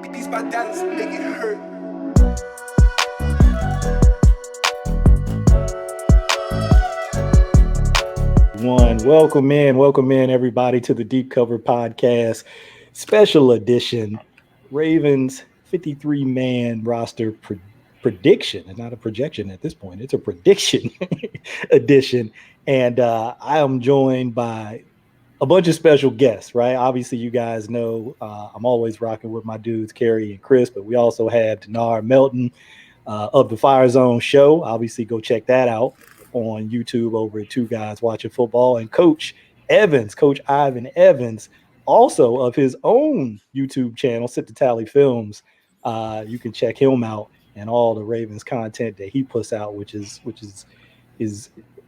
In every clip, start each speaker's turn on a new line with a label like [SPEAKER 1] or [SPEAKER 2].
[SPEAKER 1] These my dollars make it hurt.
[SPEAKER 2] Welcome in everybody to the Deep Cover Podcast special edition Ravens 53-man roster prediction. It's not a projection at this point, it's a prediction edition, and I am joined by a bunch of special guests, right? Obviously you guys know I'm always rocking with my dudes Kerry and Chris, but we also have Dennard, Melton of the Fire Zone show. Obviously go check that out on YouTube over at Two Guys Watching Football, and Coach Ivan Evans, also of his own YouTube channel, Sit to Tally Films. You can check him out and all the Ravens content that he puts out, which is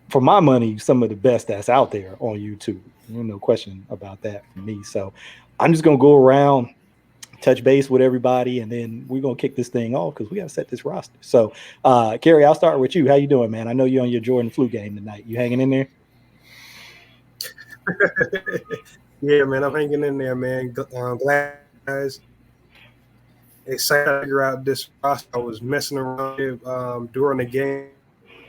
[SPEAKER 2] for my money some of the best that's out there on YouTube. No question about that for me. So I'm just gonna go around, touch base with everybody, and then we're gonna kick this thing off because we gotta set this roster. So Kerry, I'll start with you. How you doing, man? I know you're on your Jordan flu game tonight. You hanging in there?
[SPEAKER 3] Yeah, man, I'm hanging in there, man. Glad, guys. Excited to figure out this roster. I was messing around during the game.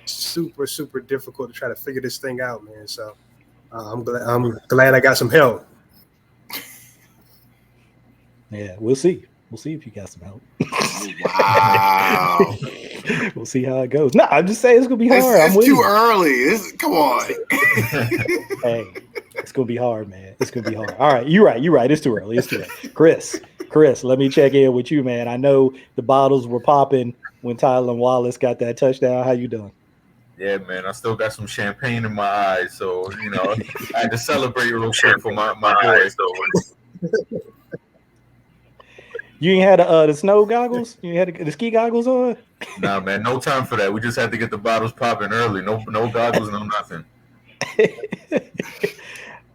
[SPEAKER 3] Super difficult to try to figure this thing out, man. So I'm glad I got some help.
[SPEAKER 2] Yeah, we'll see. We'll see if you got some help.
[SPEAKER 4] Wow.
[SPEAKER 2] We'll see how it goes. No, I'm just saying it's gonna be hard.
[SPEAKER 4] It's too early. Come on.
[SPEAKER 2] Hey, it's gonna be hard, man. It's gonna be hard. All right, you're right. It's too early. Chris, let me check in with you, man. I know the bottles were popping when Tyler Wallace got that touchdown. How you doing?
[SPEAKER 5] Yeah, man, I still got some champagne in my eyes, so I had to celebrate real quick for my boy. So.
[SPEAKER 2] You ain't had the snow goggles? You had the ski goggles on?
[SPEAKER 5] Nah, man, no time for that. We just had to get the bottles popping early. No goggles, no nothing.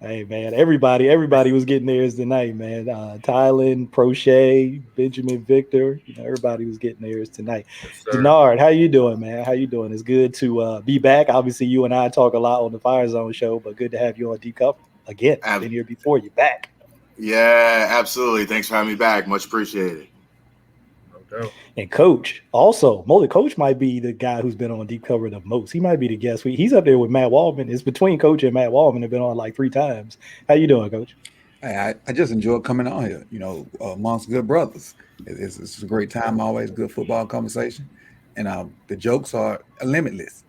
[SPEAKER 2] Hey, man, everybody was getting theirs tonight, man. Tylen, Prochet, Benjamin Victor, everybody was getting theirs tonight. Yes, Dennard, how you doing, man? How you doing? It's good to be back. Obviously, you and I talk a lot on the Fire Zone show, but good to have you on Deep Cover again. I've been here before. You're back.
[SPEAKER 4] Yeah, absolutely. Thanks for having me back. Much appreciated.
[SPEAKER 5] No doubt.
[SPEAKER 2] And Coach, also, Coach might be the guy who's been on Deep Cover the most. He might be the guest. He's up there with Matt Waldman. It's between Coach and Matt Waldman. They've been on like 3 times. How you doing, Coach?
[SPEAKER 6] Hey, I just enjoy coming on here, amongst good brothers. It's a great time, always good football conversation. And the jokes are limitless.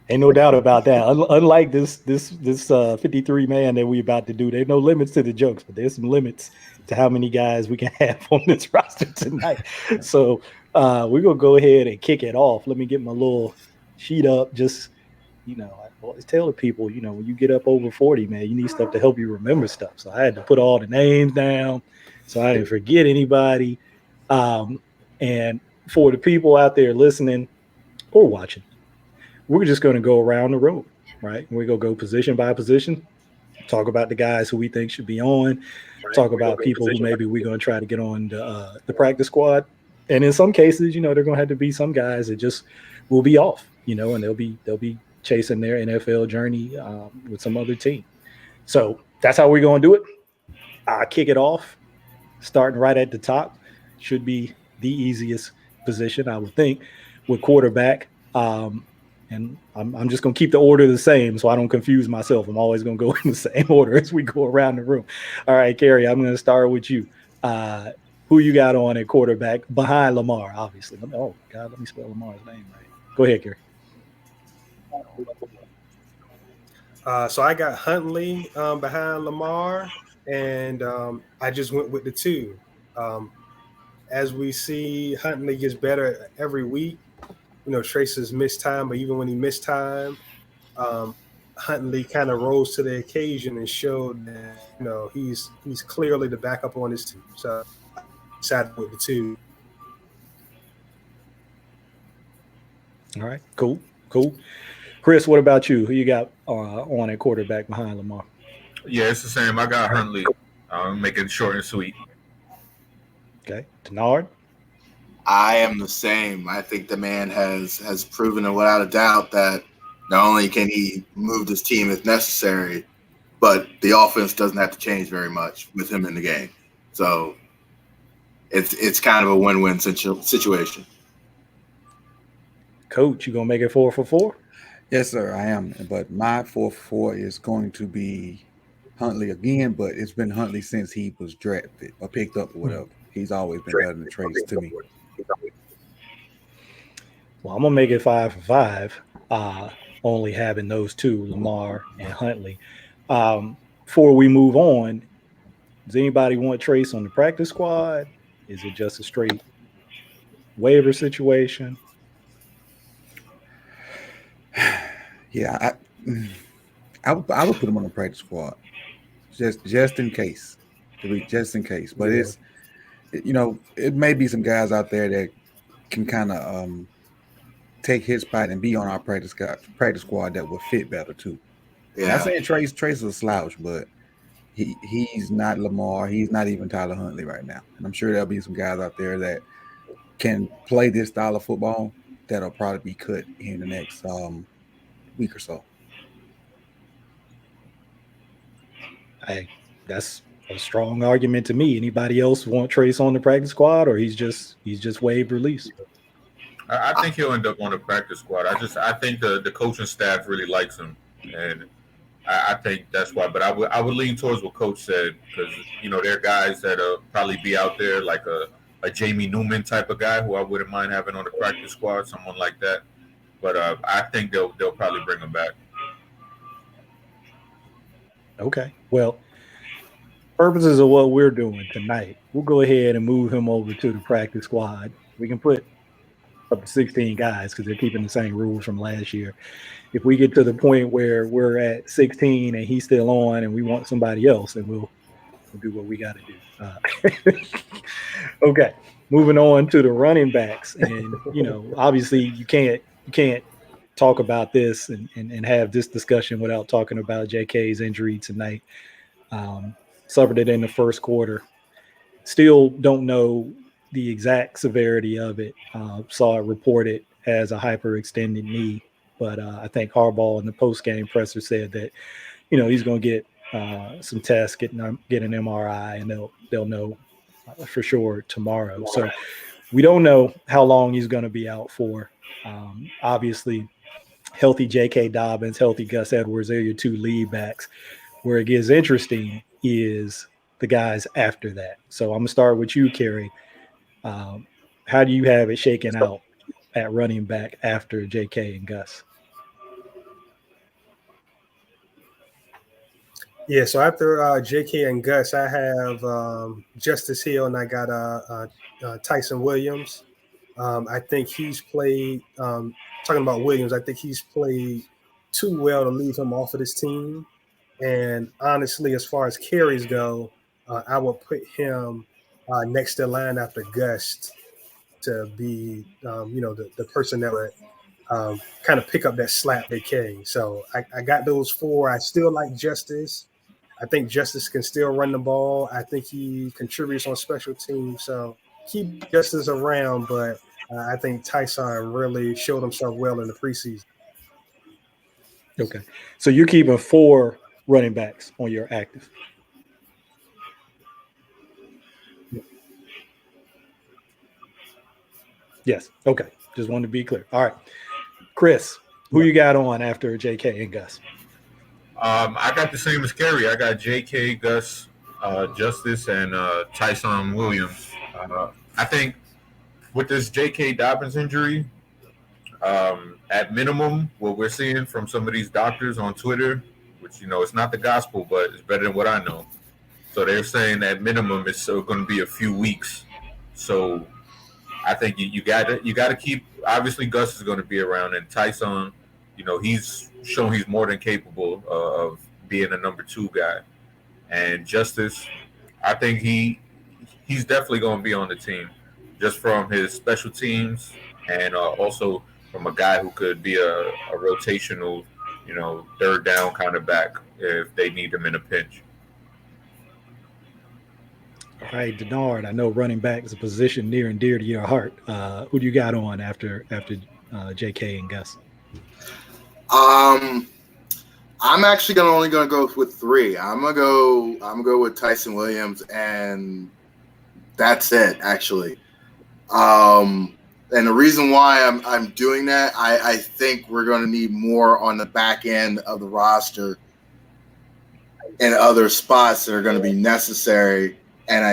[SPEAKER 2] Ain't no doubt about that. Unlike this 53-man that we about to do, there's no limits to the jokes, but there's some limits to how many guys we can have on this roster tonight. So we're gonna go ahead and kick it off. Let me get my little sheet up. Just I always tell the people, when you get up over 40, man, you need stuff to help you remember stuff. So I had to put all the names down so I didn't forget anybody. And for the people out there listening or watching, we're just going to go around the room, right? We're going to go position by position, talk about the guys who we think should be on, talk about people who maybe we're going to try to get on the practice squad. And in some cases, they're going to have to be some guys that just will be off, and they'll be chasing their NFL journey with some other team. So that's how we're going to do it. I'll kick it off, starting right at the top. Should be the easiest position, I would think, with quarterback. And I'm just going to keep the order the same so I don't confuse myself. I'm always going to go in the same order as we go around the room. All right, Kerry, I'm going to start with you. Who you got on at quarterback behind Lamar, obviously? Oh, God, let me spell Lamar's name right. Go ahead, Kerry.
[SPEAKER 3] So I got Huntley behind Lamar, and I just went with the 2. As we see, Huntley gets better every week. Trace's missed time, but even when he missed time, Huntley kind of rose to the occasion and showed that he's clearly the backup on his team. So I decided with the 2.
[SPEAKER 2] All right, cool. Chris, what about you? Who you got on at quarterback behind Lamar?
[SPEAKER 5] Yeah, it's the same. I got Huntley. Make it short and sweet.
[SPEAKER 2] Okay, Dennard.
[SPEAKER 4] I am the same. I think the man has proven without a doubt that not only can he move this team if necessary, but the offense doesn't have to change very much with him in the game. So it's kind of a win-win situation.
[SPEAKER 2] Coach, you gonna make it 4 for 4?
[SPEAKER 6] Yes, sir, I am. But my 4-4 is going to be Huntley again, but it's been Huntley since he was drafted or picked up or whatever. He's always been better than Trace to me.
[SPEAKER 2] Well, I'm gonna make it 5 for 5. Only having those two, Lamar and Huntley. Before we move on, does anybody want Trace on the practice squad? Is it just a straight waiver situation?
[SPEAKER 6] Yeah, I would put him on the practice squad just in case, just in case. But it's it may be some guys out there that can kind of take his spot and be on our practice squad that would fit better too. Yeah. Not saying Trace is a slouch, but he's not Lamar. He's not even Tyler Huntley right now. And I'm sure there'll be some guys out there that can play this style of football that'll probably be cut in the next week or so.
[SPEAKER 2] Hey, that's a strong argument to me. Anybody else want Trace on the practice squad, or he's just waived release?
[SPEAKER 5] I think he'll end up on the practice squad. I think the coaching staff really likes him, and I think that's why. But I would lean towards what Coach said, because there are guys that'll probably be out there like a Jamie Newman type of guy who I wouldn't mind having on the practice squad, someone like that. But I think they'll probably bring him back.
[SPEAKER 2] Okay. Well, purposes of what we're doing tonight, we'll go ahead and move him over to the practice squad. We can put up to 16 guys because they're keeping the same rules from last year. If we get to the point where we're at 16 and he's still on and we want somebody else, then we'll do what we got to do. Okay. Moving on to the running backs. And, obviously you can't talk about this and have this discussion without talking about JK's injury tonight. Suffered it in the first quarter. Still don't know the exact severity of it. Saw it reported as a hyperextended knee, but I think Harbaugh in the post-game presser said that, he's going to get some tests, get an MRI, and they'll know for sure tomorrow. So we don't know how long he's going to be out for. Obviously, healthy J.K. Dobbins, healthy Gus Edwards, they're your two lead backs. Where it gets interesting is the guys after that. So I'm going to start with you, Kerry. How do you have it shaken out at running back after J.K. and Gus?
[SPEAKER 3] Yeah, so after J.K. and Gus, I have Justice Hill, and I got Tyson Williams. I think he's played talking about Williams, I think he's played too well to leave him off of this team. And honestly, as far as carries go, I would put him next to line after Gus to be, the person that would kind of pick up that slap they carry. So I got those four. I still like Justice. I think Justice can still run the ball. I think he contributes on special teams. So keep Justice around, but I think Tyson really showed himself well in the preseason.
[SPEAKER 2] Okay. So you're keeping 4 running backs on your active. Yes. Okay. Just wanted to be clear. All right. Chris, who you got on after JK and Gus?
[SPEAKER 5] I got the same as Kerry. I got JK, Gus, Justice, and Tyson Williams. I think with this JK Dobbins injury, at minimum, what we're seeing from some of these doctors on Twitter, which, it's not the gospel, but it's better than what I know. So they're saying at minimum it's still going to be a few weeks. So I think you got to keep. Obviously, Gus is going to be around, and Tyson, he's shown he's more than capable of being a number 2 guy. And Justice, I think he's definitely going to be on the team, just from his special teams and also from a guy who could be a rotational, third down kind of back if they need him in a pinch.
[SPEAKER 2] All right, Dennard, I know running back is a position near and dear to your heart. Who do you got on after JK and Gus?
[SPEAKER 4] I'm actually only gonna go with 3. I'm gonna go with Tyson Williams, and that's it. Actually, and the reason why I'm doing that, I think we're gonna need more on the back end of the roster and other spots that are gonna be necessary. And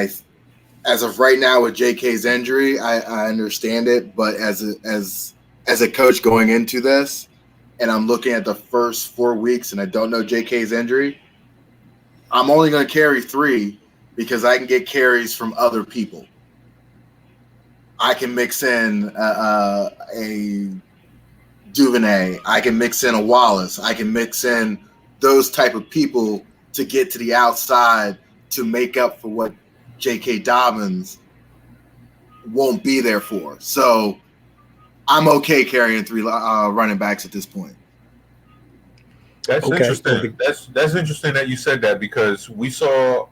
[SPEAKER 4] as of right now with JK's injury, I understand it, but as a coach going into this, and I'm looking at the first 4 weeks and I don't know JK's injury, I'm only going to carry 3 because I can get carries from other people. I can mix in a Duvernay. I can mix in a Wallace. I can mix in those type of people to get to the outside to make up for what J.K. Dobbins won't be there for. So I'm okay carrying 3 running backs at this point.
[SPEAKER 5] That's
[SPEAKER 2] Okay.
[SPEAKER 5] interesting. That's interesting that you said that, because we saw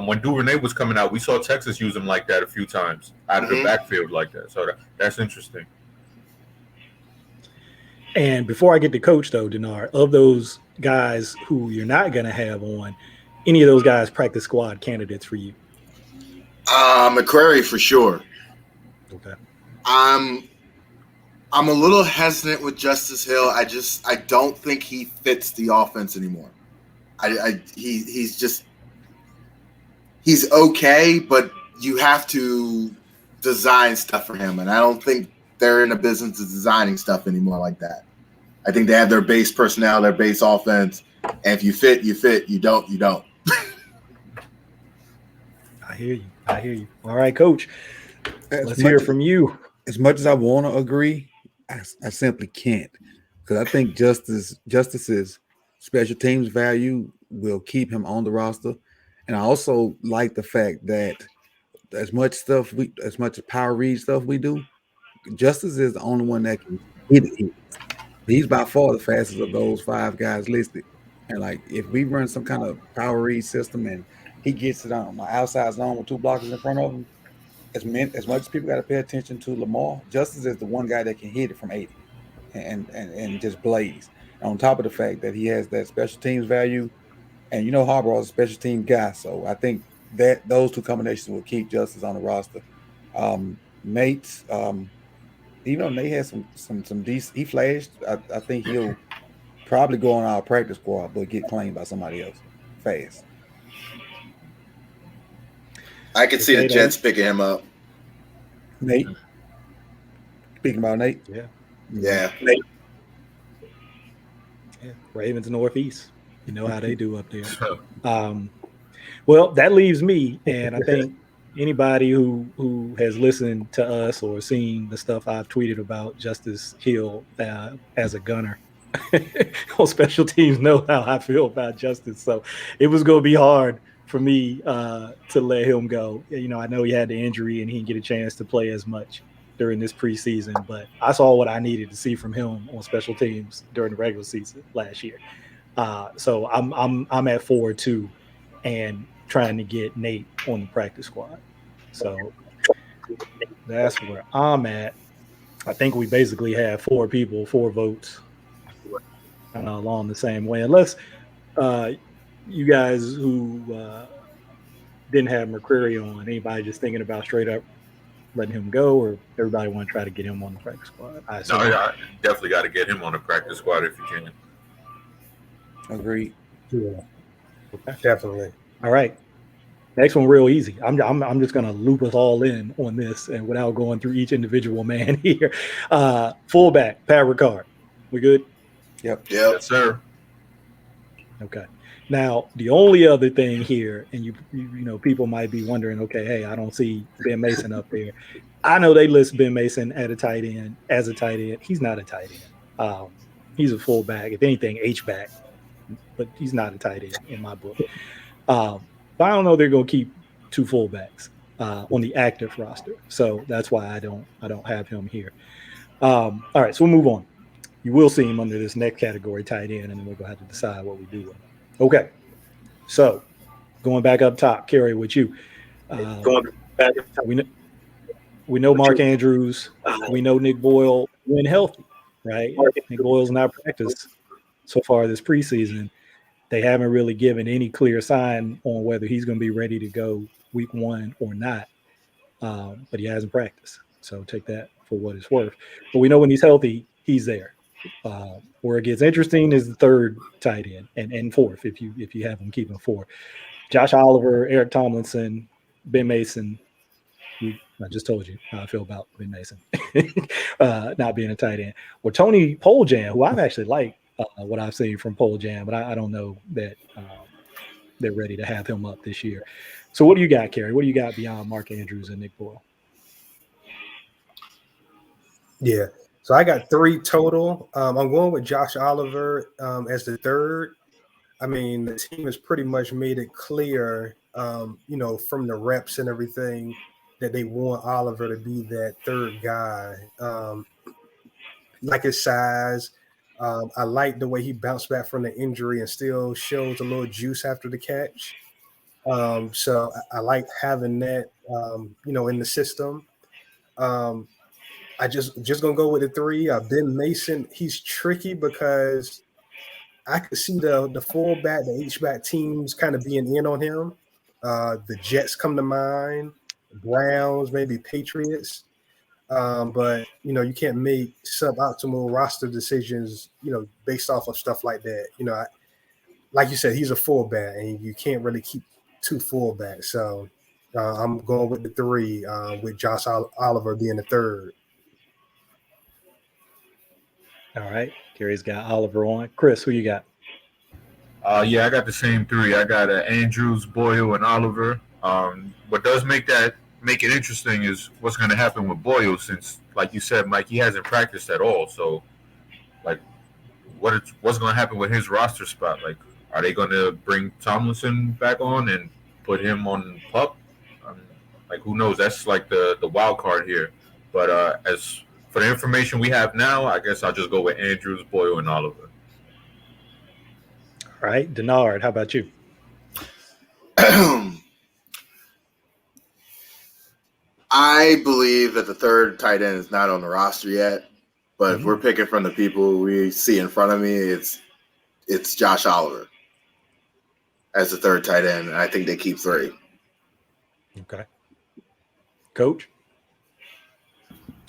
[SPEAKER 5] when Duvernay was coming out, we saw Texas use him like that a few times out of the backfield like that. So that's interesting.
[SPEAKER 2] And before I get to coach, though, Dennard, of those guys who you're not going to have on, any of those guys practice squad candidates for you?
[SPEAKER 4] McCrary for sure.
[SPEAKER 2] Okay.
[SPEAKER 4] I'm a little hesitant with Justice Hill. I don't think he fits the offense anymore. He's okay, but you have to design stuff for him, and I don't think they're in the business of designing stuff anymore like that. I think they have their base personnel, their base offense, and if you fit, you fit. You don't, you don't.
[SPEAKER 2] I hear you. All right, Coach. Let's hear from you.
[SPEAKER 6] As much as I want to agree, I simply can't, because I think Justice's special teams value will keep him on the roster, and I also like the fact that as much power read stuff we do, Justice is the only one that can hit it. He's by far the fastest of those 5 guys listed, and like if we run some kind of power read system and he gets it on my outside zone with 2 blockers in front of him, as much as people got to pay attention to Lamar, Justice is the one guy that can hit it from 80 and just blaze. And on top of the fact that he has that special teams value, and Harbaugh is a special team guy, so I think that those 2 combinations will keep Justice on the roster. Nate, even though Nate has some decent, he flashed. I think he'll probably go on our practice squad, but get claimed by somebody else fast.
[SPEAKER 4] I could see the Jets picking him up.
[SPEAKER 6] Nate. Speaking about Nate.
[SPEAKER 4] Yeah.
[SPEAKER 2] Yeah. Ravens Northeast. You know how they do up there. Well, that leaves me, and I think anybody who has listened to us or seen the stuff I've tweeted about Justice Hill as a gunner on special teams know how I feel about Justice. So it was going to be hard for me to let him go. I know he had the injury and he didn't get a chance to play as much during this preseason, but I saw what I needed to see from him on special teams during the regular season last year. So I'm at 4-2 and trying to get Nate on the practice squad. So that's where I'm at. I think we basically have 4 people, 4 votes along the same way, unless you guys who didn't have McCreary on, anybody just thinking about straight up letting him go, or everybody want to try to get him on the practice squad?
[SPEAKER 5] I definitely got to get him on the practice squad if you can.
[SPEAKER 6] Agreed.
[SPEAKER 2] Yeah.
[SPEAKER 3] Okay. Definitely.
[SPEAKER 2] All right. Next one, real easy. I'm just gonna loop us all in on this, and without going through each individual man here. Fullback, Pat Ricard. We good?
[SPEAKER 6] Yep.
[SPEAKER 5] Yes, sir.
[SPEAKER 2] Okay. Now, the only other thing here, and you people might be wondering, okay, hey, I don't see Ben Mason up there. I know they list Ben Mason as a tight end. He's not a tight end. He's a fullback, if anything, H-back, but he's not a tight end in my book. But I don't know they're going to keep 2 fullbacks on the active roster, so that's why I don't have him here. All right, so we'll move on. You will see him under this next category, tight end, and then we're going to have to decide what we do with him. Okay, so going back up top, Kerry, with you. We know Mark Andrews. We know Nick Boyle when healthy, right? Nick Boyle's not practiced so far this preseason, they haven't really given any clear sign on whether he's going to be ready to go week 1 or not. But he hasn't practiced, so take that for what it's worth. But we know when he's healthy, he's there. Where it gets interesting is the third tight end and fourth, if you have him, keep him 4. Josh Oliver, Eric Tomlinson, Ben Mason. I just told you how I feel about Ben Mason not being a tight end. Well, Tony Poljan, who I've actually liked what I've seen from Poljan, but I don't know that they're ready to have him up this year. So what do you got, Kerry? What do you got beyond Mark Andrews and Nick Boyle?
[SPEAKER 3] Yeah. So I got 3 total. I'm going with Josh Oliver as the third. I mean, the team has pretty much made it clear, from the reps and everything, that they want Oliver to be that third guy. Like his size. I like the way he bounced back from the injury and still shows a little juice after the catch. So I like having that, in the system. I just gonna go with the 3. Ben Mason, he's tricky because I could see the fullback, the H-back teams kind of being in on him. The Jets come to mind, Browns, maybe Patriots. But you can't make suboptimal roster decisions, based off of stuff like that. Like you said, he's a fullback, and you can't really keep 2 fullbacks. So I'm going with the 3, with Josh Oliver being the third.
[SPEAKER 2] All right, Kerry's got Oliver on. Chris, who you got?
[SPEAKER 5] Yeah, I got the same 3. I got Andrews, Boyle, and Oliver. What does make it interesting is what's going to happen with Boyle, since, like you said, Mike, he hasn't practiced at all. So, like, what's going to happen with his roster spot? Like, are they going to bring Tomlinson back on and put him on PUP? Like, who knows? That's like the wild card here. But as for the information we have now, I guess I'll just go with Andrews, Boyle, and Oliver.
[SPEAKER 2] All right, Dennard, how about you?
[SPEAKER 4] I believe that the third tight end is not on the roster yet, but if we're picking from the people we see in front of me, it's Josh Oliver as the third tight end, and I think they keep 3.
[SPEAKER 2] Okay. Coach?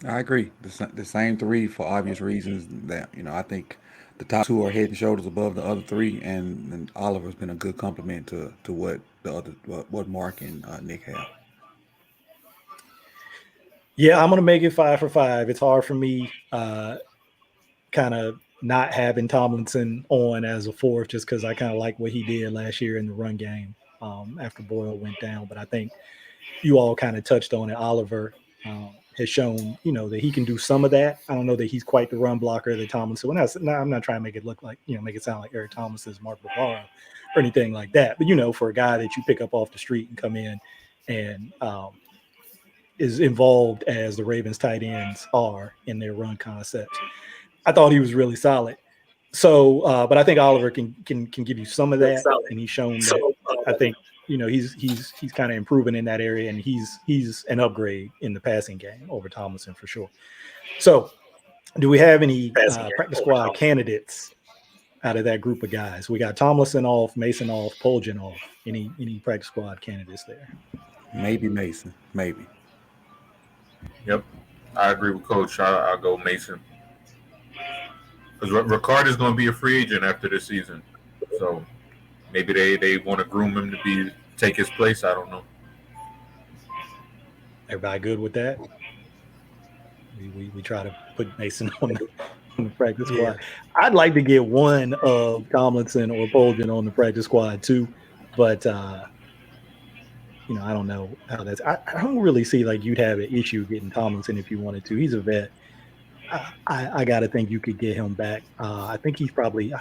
[SPEAKER 6] I agree. The same 3 for obvious reasons that, I think the top 2 are head and shoulders above the other 3, and Oliver's been a good complement to what Mark and Nick have.
[SPEAKER 2] Yeah, I'm going to make it 5 for 5. It's hard for me kind of not having Tomlinson on as a 4th, just because I kind of like what he did last year in the run game after Boyle went down. But I think you all kind of touched on it. Oliver has shown, that he can do some of that. I don't know that he's quite the run blocker that Tomlinson. I'm not trying to make it look like, make it sound like Eric Thomas's Mark Bavaro or anything like that. But, for a guy that you pick up off the street and come in and is involved as the Ravens tight ends are in their run concepts, I thought he was really solid. So, but I think Oliver can give you some of that, and he's shown that. I think he's kind of improving in that area, and he's an upgrade in the passing game over Tomlinson for sure. So, do we have any practice squad candidates out of that group of guys? We got Tomlinson off, Mason off, Poljan off. Any practice squad candidates there?
[SPEAKER 6] Maybe Mason, maybe.
[SPEAKER 5] Yep, I agree with Coach. I'll go Mason. Because Ricard is going to be a free agent after this season. So maybe they want to groom him to take his place. I don't know.
[SPEAKER 2] Everybody good with that? We try to put Mason on the practice squad. I'd like to get one of Tomlinson or Poljan on the practice squad too, but I don't know how that's. I don't really see like you'd have an issue getting Tomlinson if you wanted to. He's a vet. I got to think you could get him back. I think he's probably.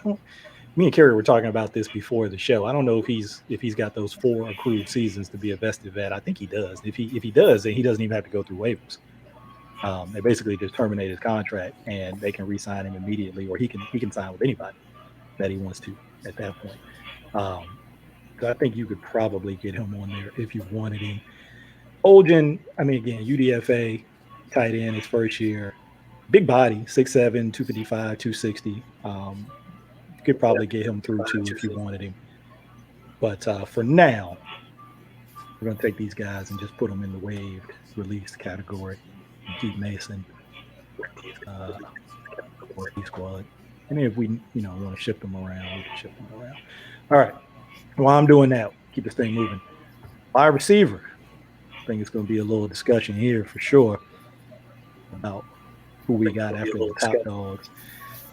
[SPEAKER 2] Me and Kerry were talking about this before the show. I don't know if he's got those 4 accrued seasons to be a vested vet. I think he does. If he does, then he doesn't even have to go through waivers. They basically just terminate his contract and they can re-sign him immediately, or he can sign with anybody that he wants to at that point. So I think you could probably get him on there if you wanted him. Poljan, again, UDFA, tight end, his first year. Big body, 6'7", 255, 260. You could probably get him through 2 if you wanted him. But for now, we're going to take these guys and just put them in the waived release category and keep Mason or the squad. And if we, want to ship them around, we can ship them around. All right. While I'm doing that, keep this thing moving. Wide receiver. I think it's going to be a little discussion here for sure about who we got after the top dogs.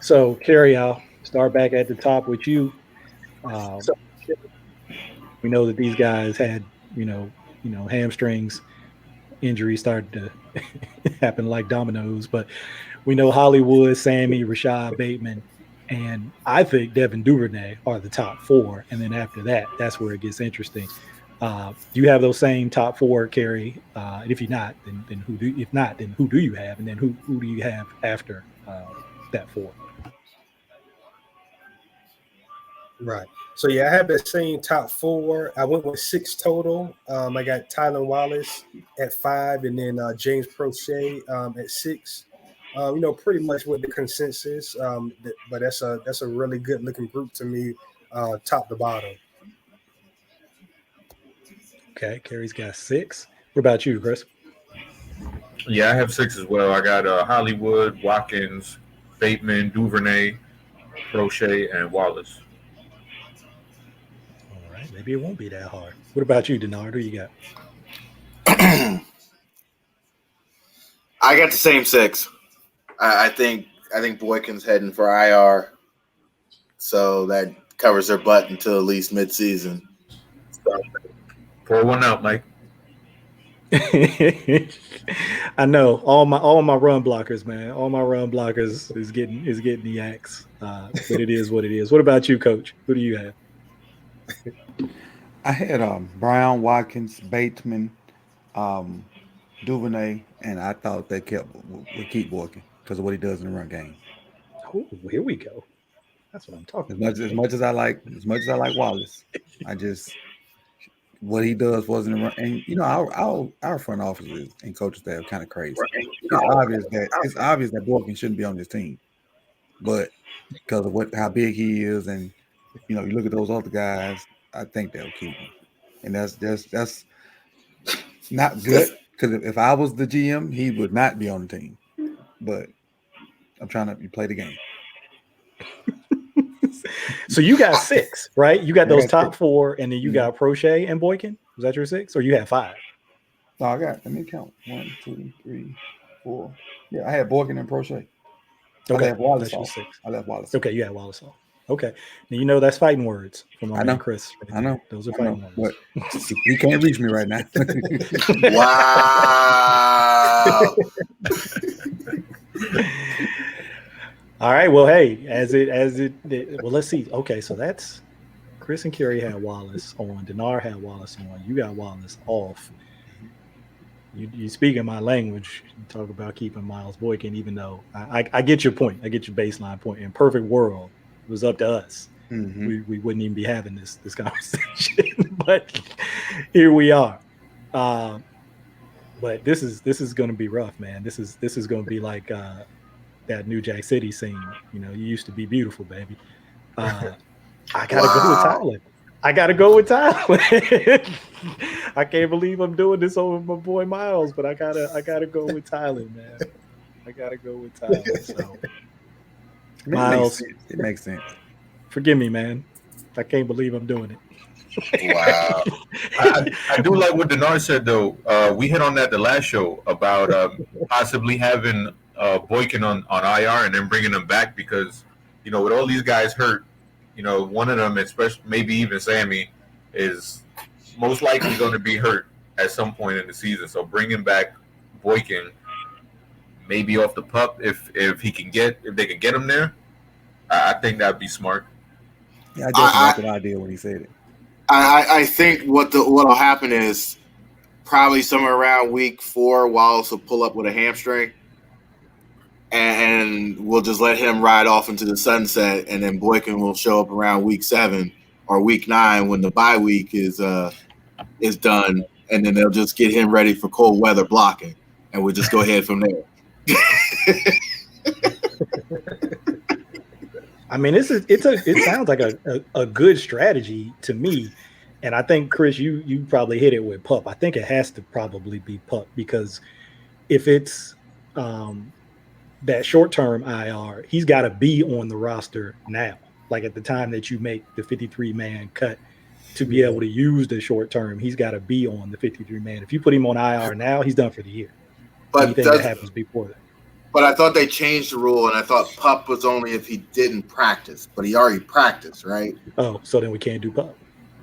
[SPEAKER 2] So, Kerry, I'll start back at the top with you. We know that these guys had, hamstrings injuries started to happen like dominoes, but we know Hollywood, Sammy, Rashad Bateman, and I think Devin Duvernay are the top 4. And then after that, that's where it gets interesting. Do you have those same top 4, Kerry? And if you're not, then who do? If not, then who do you have? And then who do you have after that 4?
[SPEAKER 3] Right. So yeah, I have that same top 4. I went with 6 total. I got Tylan Wallace at 5, and then James Prochet at 6. Pretty much with the consensus. But that's a really good looking group to me, top to bottom.
[SPEAKER 2] Okay, Kerry's got 6. What about you, Chris?
[SPEAKER 5] Yeah, I have 6 as well. I got Hollywood, Watkins, Bateman, Duvernay, Prochet, and Wallace.
[SPEAKER 2] All right, maybe it won't be that hard. What about you, Dennard? Who you got?
[SPEAKER 4] I got the same 6. I think Boykin's heading for IR, so that covers their butt until at least midseason. So,
[SPEAKER 5] pour one out, Mike.
[SPEAKER 2] I know all my run blockers, man. All my run blockers is getting the axe. But it is what it is. What about you, Coach? Who do you have?
[SPEAKER 6] I had Brown, Watkins, Bateman, Duvernay, and I thought they would keep working because of what he does in the run game.
[SPEAKER 2] Oh, here we go. That's what I'm talking
[SPEAKER 6] about. As much as I like Wallace, what he does wasn't in the run. And our front offices and coaches there are kind of crazy. It's obvious that Boykin shouldn't be on this team, but because of how big he is, and you look at those other guys, I think they'll keep him, and that's not good. Because if I was the GM, he would not be on the team. But I'm trying to play the game.
[SPEAKER 2] So you got 6, right? You got those top 4, and then you got Prochet and Boykin. Was that your 6, or you had 5?
[SPEAKER 6] No, let me count. 1, 2, 3, 4. Yeah, I had Boykin and Prochet.
[SPEAKER 2] Okay,
[SPEAKER 6] I left Wallace
[SPEAKER 2] that's
[SPEAKER 6] off.
[SPEAKER 2] your 6.
[SPEAKER 6] I left Wallace.
[SPEAKER 2] Okay, you had Wallace off. Okay, now that's fighting words from my man Chris.
[SPEAKER 6] I know.
[SPEAKER 2] Those are fighting words.
[SPEAKER 6] But you can't reach me right now.
[SPEAKER 4] Wow.
[SPEAKER 2] All right. Well, hey, well, let's see. Okay, so that's Chris and Kerry had Wallace on. Dennard had Wallace on. You got Wallace off. You speaking my language. You talk about keeping Miles Boykin, even though I get your point. I get your baseline point. In perfect world, it was up to us. Mm-hmm. We wouldn't even be having this conversation, but here we are. But this is going to be rough, man. This is going to be like that New Jack City scene. You used to be beautiful, baby. I gotta go with Tyler. I can't believe I'm doing this over my boy Miles, but I gotta go with Tyler, man. I gotta go with Tyler. So Miles,
[SPEAKER 6] it makes sense.
[SPEAKER 2] Forgive me, man. I can't believe I'm doing it.
[SPEAKER 5] Wow. I do like what Dennard said, though. We hit on that the last show about possibly having Boykin on IR and then bringing him back because, with all these guys hurt, one of them, especially maybe even Sammy, is most likely going to be hurt at some point in the season. So bringing back Boykin, maybe off the pup, if they can get him there, I think that'd be smart.
[SPEAKER 6] Yeah, I just like that idea when he said it.
[SPEAKER 4] I think what'll happen is probably somewhere around week 4, Wallace will pull up with a hamstring, and we'll just let him ride off into the sunset, and then Boykin will show up around week 7 or week 9 when the bye week is done, and then they'll just get him ready for cold weather blocking, and we'll just go ahead from there.
[SPEAKER 2] I mean, it sounds like a good strategy to me. And I think, Chris, you probably hit it with Pup. I think it has to probably be Pup, because if it's that short-term IR, he's got to be on the roster now. Like at the time that you make the 53-man cut to be able to use the short-term, he's got to be on the 53-man. If you put him on IR now, he's done for the year.
[SPEAKER 4] But
[SPEAKER 2] anything that happens before that.
[SPEAKER 4] But I thought they changed the rule, and I thought Pup was only if he didn't practice, but he already practiced, right?
[SPEAKER 2] Oh, so then we can't do Pup.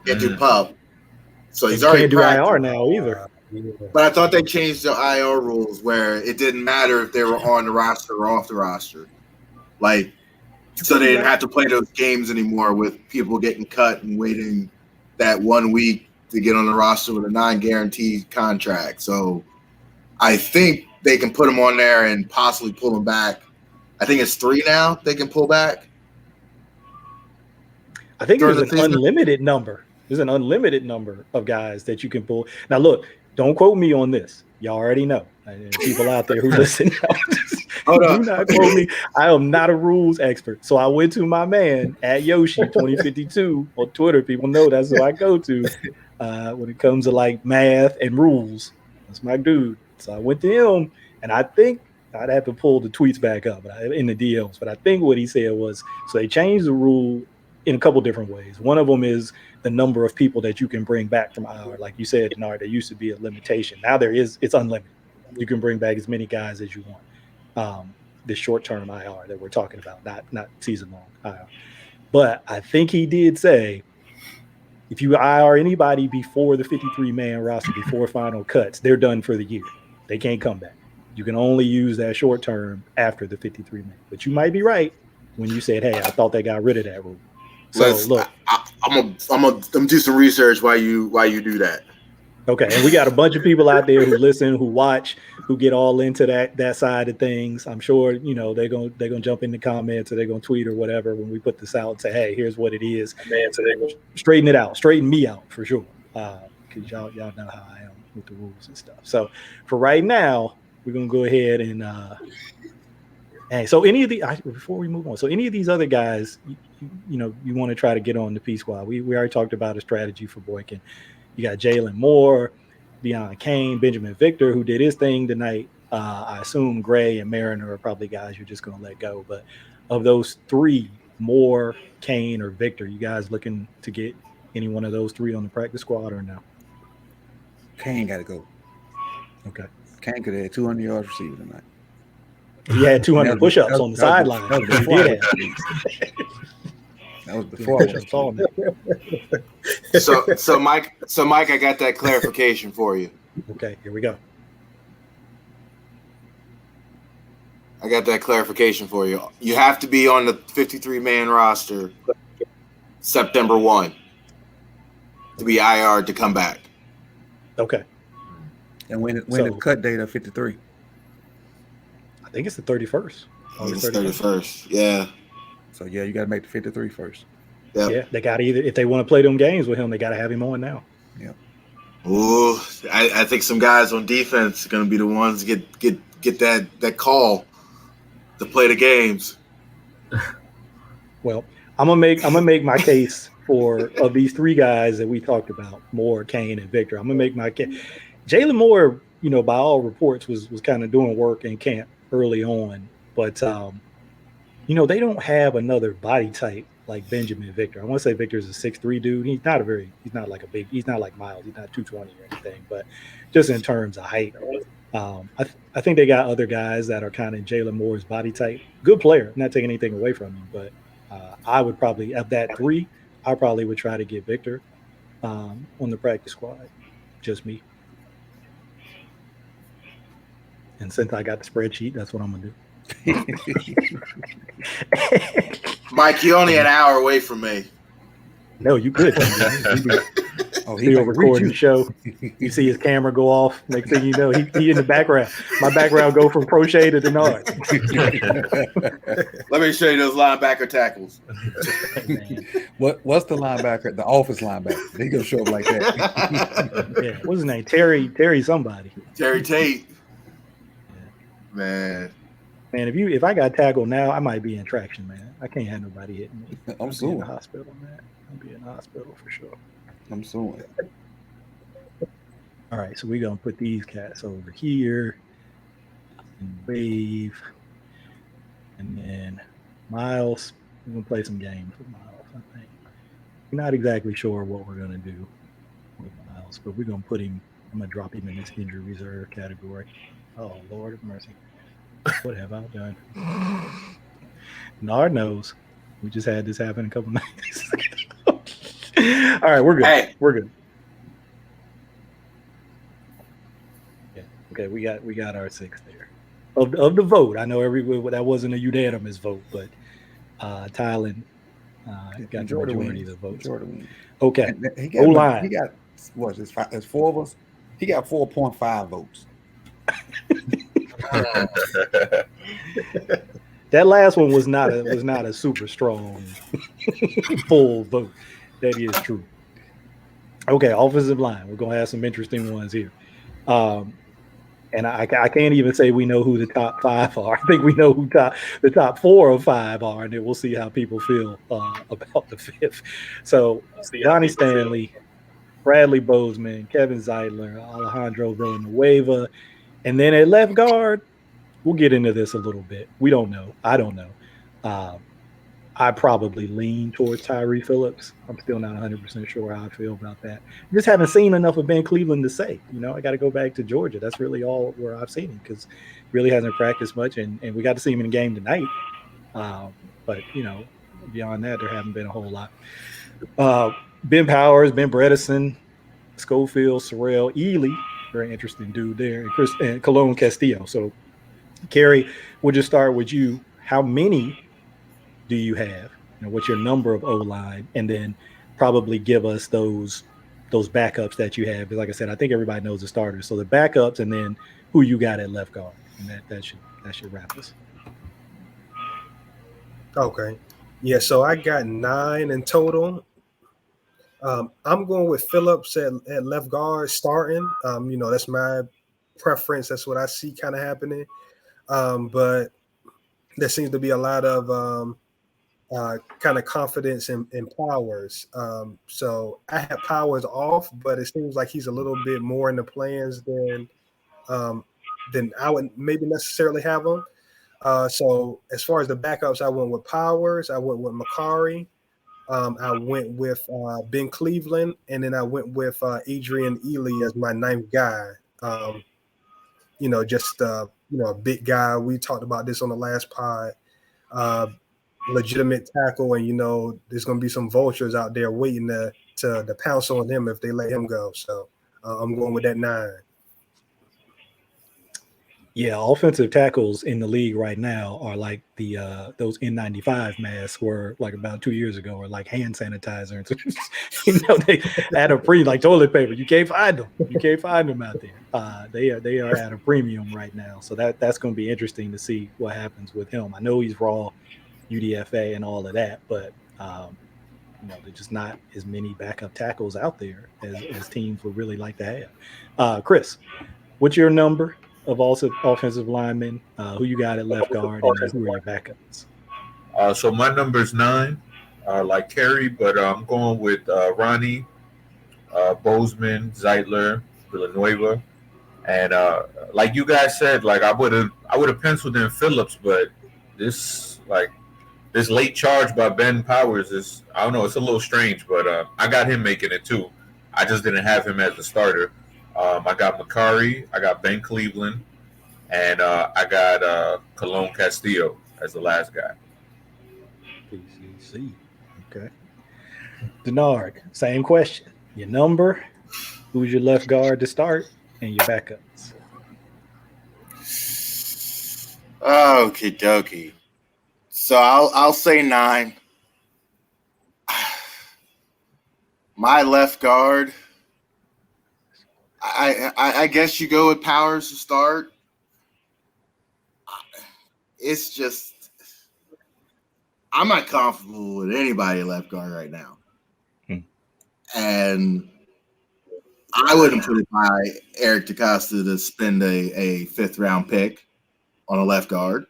[SPEAKER 4] Can't do Pup. So he's
[SPEAKER 2] we
[SPEAKER 4] already
[SPEAKER 2] can't do
[SPEAKER 4] practiced.
[SPEAKER 2] IR now either.
[SPEAKER 4] But I thought they changed the IR rules where it didn't matter if they were on the roster or off the roster. Like, so they didn't have to play those games anymore with people getting cut and waiting that 1 week to get on the roster with a non-guaranteed contract. So I think they can put him on there and possibly pull him back. I think it's 3 now they can pull back.
[SPEAKER 2] I think there's an unlimited number. There's an unlimited number of guys that you can pull. Now, look, don't quote me on this. Y'all already know. And people out there who listen, do not quote me. I am not a rules expert. So I went to my man at Yoshi 2052 on Twitter. People know that's who I go to when it comes to like math and rules. That's my dude. So I went to him, and I think I'd have to pull the tweets back up in the DMs. But I think what he said was, so they changed the rule in a couple different ways. One of them is the number of people that you can bring back from IR. Like you said, Dennard, there used to be a limitation. Now it's unlimited. You can bring back as many guys as you want. The short-term IR that we're talking about, not season-long IR. But I think he did say, if you IR anybody before the 53-man roster, before final cuts, they're done for the year. They can't come back. You can only use that short-term after the 53-man. But you might be right when you said, hey, I thought they got rid of that rule. So look,
[SPEAKER 4] I'm gonna do some research while you do that.
[SPEAKER 2] Okay, and we got a bunch of people out there who listen, who watch, who get all into that side of things. I'm sure they're gonna jump in the comments, or they're gonna tweet or whatever when we put this out and say, hey, here's what it is. Man, so they're gonna straighten it out, straighten me out for sure, because y'all know how I am with the rules and stuff. So for right now, we're gonna go ahead and so any of the before we move on, so any of these other guys, you want to try to get on the P squad. We already talked about a strategy for Boykin. You got Jalen Moore, Deion Kane, Benjamin Victor, who did his thing tonight. I assume Gray and Mariner are probably guys you're just going to let go. But of those 3, Moore, Kane, or Victor, you guys looking to get any one of those 3 on the practice squad or no?
[SPEAKER 6] Kane got to go.
[SPEAKER 2] Okay.
[SPEAKER 6] Kane could have 200 yards receiving tonight.
[SPEAKER 2] He had 200 push-ups on the sideline.
[SPEAKER 6] That was before.
[SPEAKER 4] So Mike, I got that clarification for you.
[SPEAKER 2] Okay, here we go.
[SPEAKER 4] I got that clarification for you. You have to be on the 53-man roster September 1 to be IR to come back.
[SPEAKER 2] Okay.
[SPEAKER 6] And when the cut date of 53?
[SPEAKER 2] I think it's the 31st.
[SPEAKER 4] It's 31st. Yeah.
[SPEAKER 6] So yeah, you got to make the 53 first.
[SPEAKER 4] Yep.
[SPEAKER 2] Yeah, they got to if they want to play them games with him, they got to have him on now.
[SPEAKER 6] Yeah.
[SPEAKER 4] Ooh, I think some guys on defense are going to be the ones to get that call to play the games.
[SPEAKER 2] Well, I'm gonna make my case for of these 3 guys that we talked about, Moore, Kane, and Victor. I'm gonna make my case. Jalen Moore, by all reports, was kind of doing work in camp early on, but they don't have another body type like Benjamin Victor. I want to say Victor's a 6'3" dude. He's not like Miles. He's not 220 or anything, but just in terms of height, I think they got other guys that are kind of Jalen Moore's body type. Good player, not taking anything away from him, but I would probably, of that 3, I probably would try to get Victor on the practice squad. Just me. And since I got the spreadsheet, that's what I'm gonna do.
[SPEAKER 4] Mike, you're only an hour away from me.
[SPEAKER 2] No, you could. He'll record the show. You see his camera go off. Next thing you know, he in the background. My background go from crochet to Dennard.
[SPEAKER 4] Let me show you those linebacker tackles.
[SPEAKER 6] What's the linebacker? The office linebacker. He gonna show up like that.
[SPEAKER 2] Yeah, what's his name? Terry somebody.
[SPEAKER 4] Terry Tate. Man,
[SPEAKER 2] Man, if I got tackled now, I might be in traction, man. I can't have nobody hitting me.
[SPEAKER 6] I'm
[SPEAKER 2] I'll be in
[SPEAKER 6] suing.
[SPEAKER 2] the hospital, man. I'll be in the hospital for sure.
[SPEAKER 6] I'm suing.
[SPEAKER 2] All right, so we're gonna put these cats over here and wave, and then Miles. We're gonna play some games with Miles. I think we're not exactly sure what we're gonna do with Miles, but we're gonna put him. I'm gonna drop him in this injury reserve category. Oh Lord of mercy, what have I done? Nard knows. We just had this happen a couple nights ago. All right, we're good.
[SPEAKER 4] Hey.
[SPEAKER 2] We're good. Yeah. Okay, we got our 6 there. Of the vote, I know that wasn't a unanimous vote, but Tylen got the majority of the votes. Okay.
[SPEAKER 6] And he
[SPEAKER 2] O-line.
[SPEAKER 6] got what? It's 4 of us. He got 4.5 votes.
[SPEAKER 2] That last one was not a super strong full vote. That is true. Okay, offensive line. We're gonna have some interesting ones here. And I can't even say we know who the top 5 are. I think we know who the top 4 or 5 are, and then we'll see how people feel about the 5th. So Donnie Stanley, Bradley Bozeman, Kevin Zeitler, Alejandro Villanueva, and then at left guard, we'll get into this a little bit. We don't know. I don't know. I probably lean towards Tyree Phillips. I'm still not 100% sure how I feel about that. I just haven't seen enough of Ben Cleveland to say. I got to go back to Georgia. That's really all where I've seen him because really hasn't practiced much, and we got to see him in the game tonight. But, beyond that, there haven't been a whole lot. Ben Powers, Ben Bredesen, Schofield, Sorrell, Ely, very interesting dude there, and Cologne Castillo. So, Kerry, we'll just start with you. How many do you have? What's your number of O-line? And then probably give us those backups that you have. Like I said, I think everybody knows the starters. So the backups and then who you got at left guard. And that should wrap us.
[SPEAKER 3] Okay. Yeah, so I got 9 in total. I'm going with Phillips at left guard starting. That's my preference. That's what I see kind of happening. But there seems to be a lot of kind of confidence in Powers. So I have Powers off, but it seems like he's a little bit more in the plans than I would maybe necessarily have him. So as far as the backups, I went with Powers, I went with Makari, I went with Ben Cleveland, and then I went with Adrian Ely as my 9th guy. A big guy. We talked about this on the last pod. Legitimate tackle, and there's going to be some vultures out there waiting to pounce on him if they let him go. So I'm going with that 9.
[SPEAKER 2] Yeah, offensive tackles in the league right now are like the those N95 masks were like about 2 years ago, or like hand sanitizer. They at a premium, like toilet paper. You can't find them. You can't find them out there. They are at a premium right now. So that's going to be interesting to see what happens with him. I know he's raw, UDFA and all of that, but there's just not as many backup tackles out there as teams would really like to have. Chris, what's your number of also offensive linemen? Who you got at left guard, and then who are your backups?
[SPEAKER 5] So my number's 9, like Kerry, but I'm going with Ronnie, Bozeman, Zeitler, Villanueva, and like you guys said, like I would have penciled in Phillips, but this late charge by Ben Powers is, I don't know, it's a little strange, but I got him making it too. I just didn't have him as the starter. I got Makari, I got Ben Cleveland, and I got Cologne Castillo as the last guy.
[SPEAKER 2] PCC. Okay. Dennard, same question. Your number, who's your left guard to start, and your backups.
[SPEAKER 4] Okie dokie. So I'll say 9. My left guard, I guess you go with Powers to start. It's just I'm not comfortable with anybody left guard right now. And I wouldn't put it by Eric DeCosta to spend a 5th round pick on a left guard.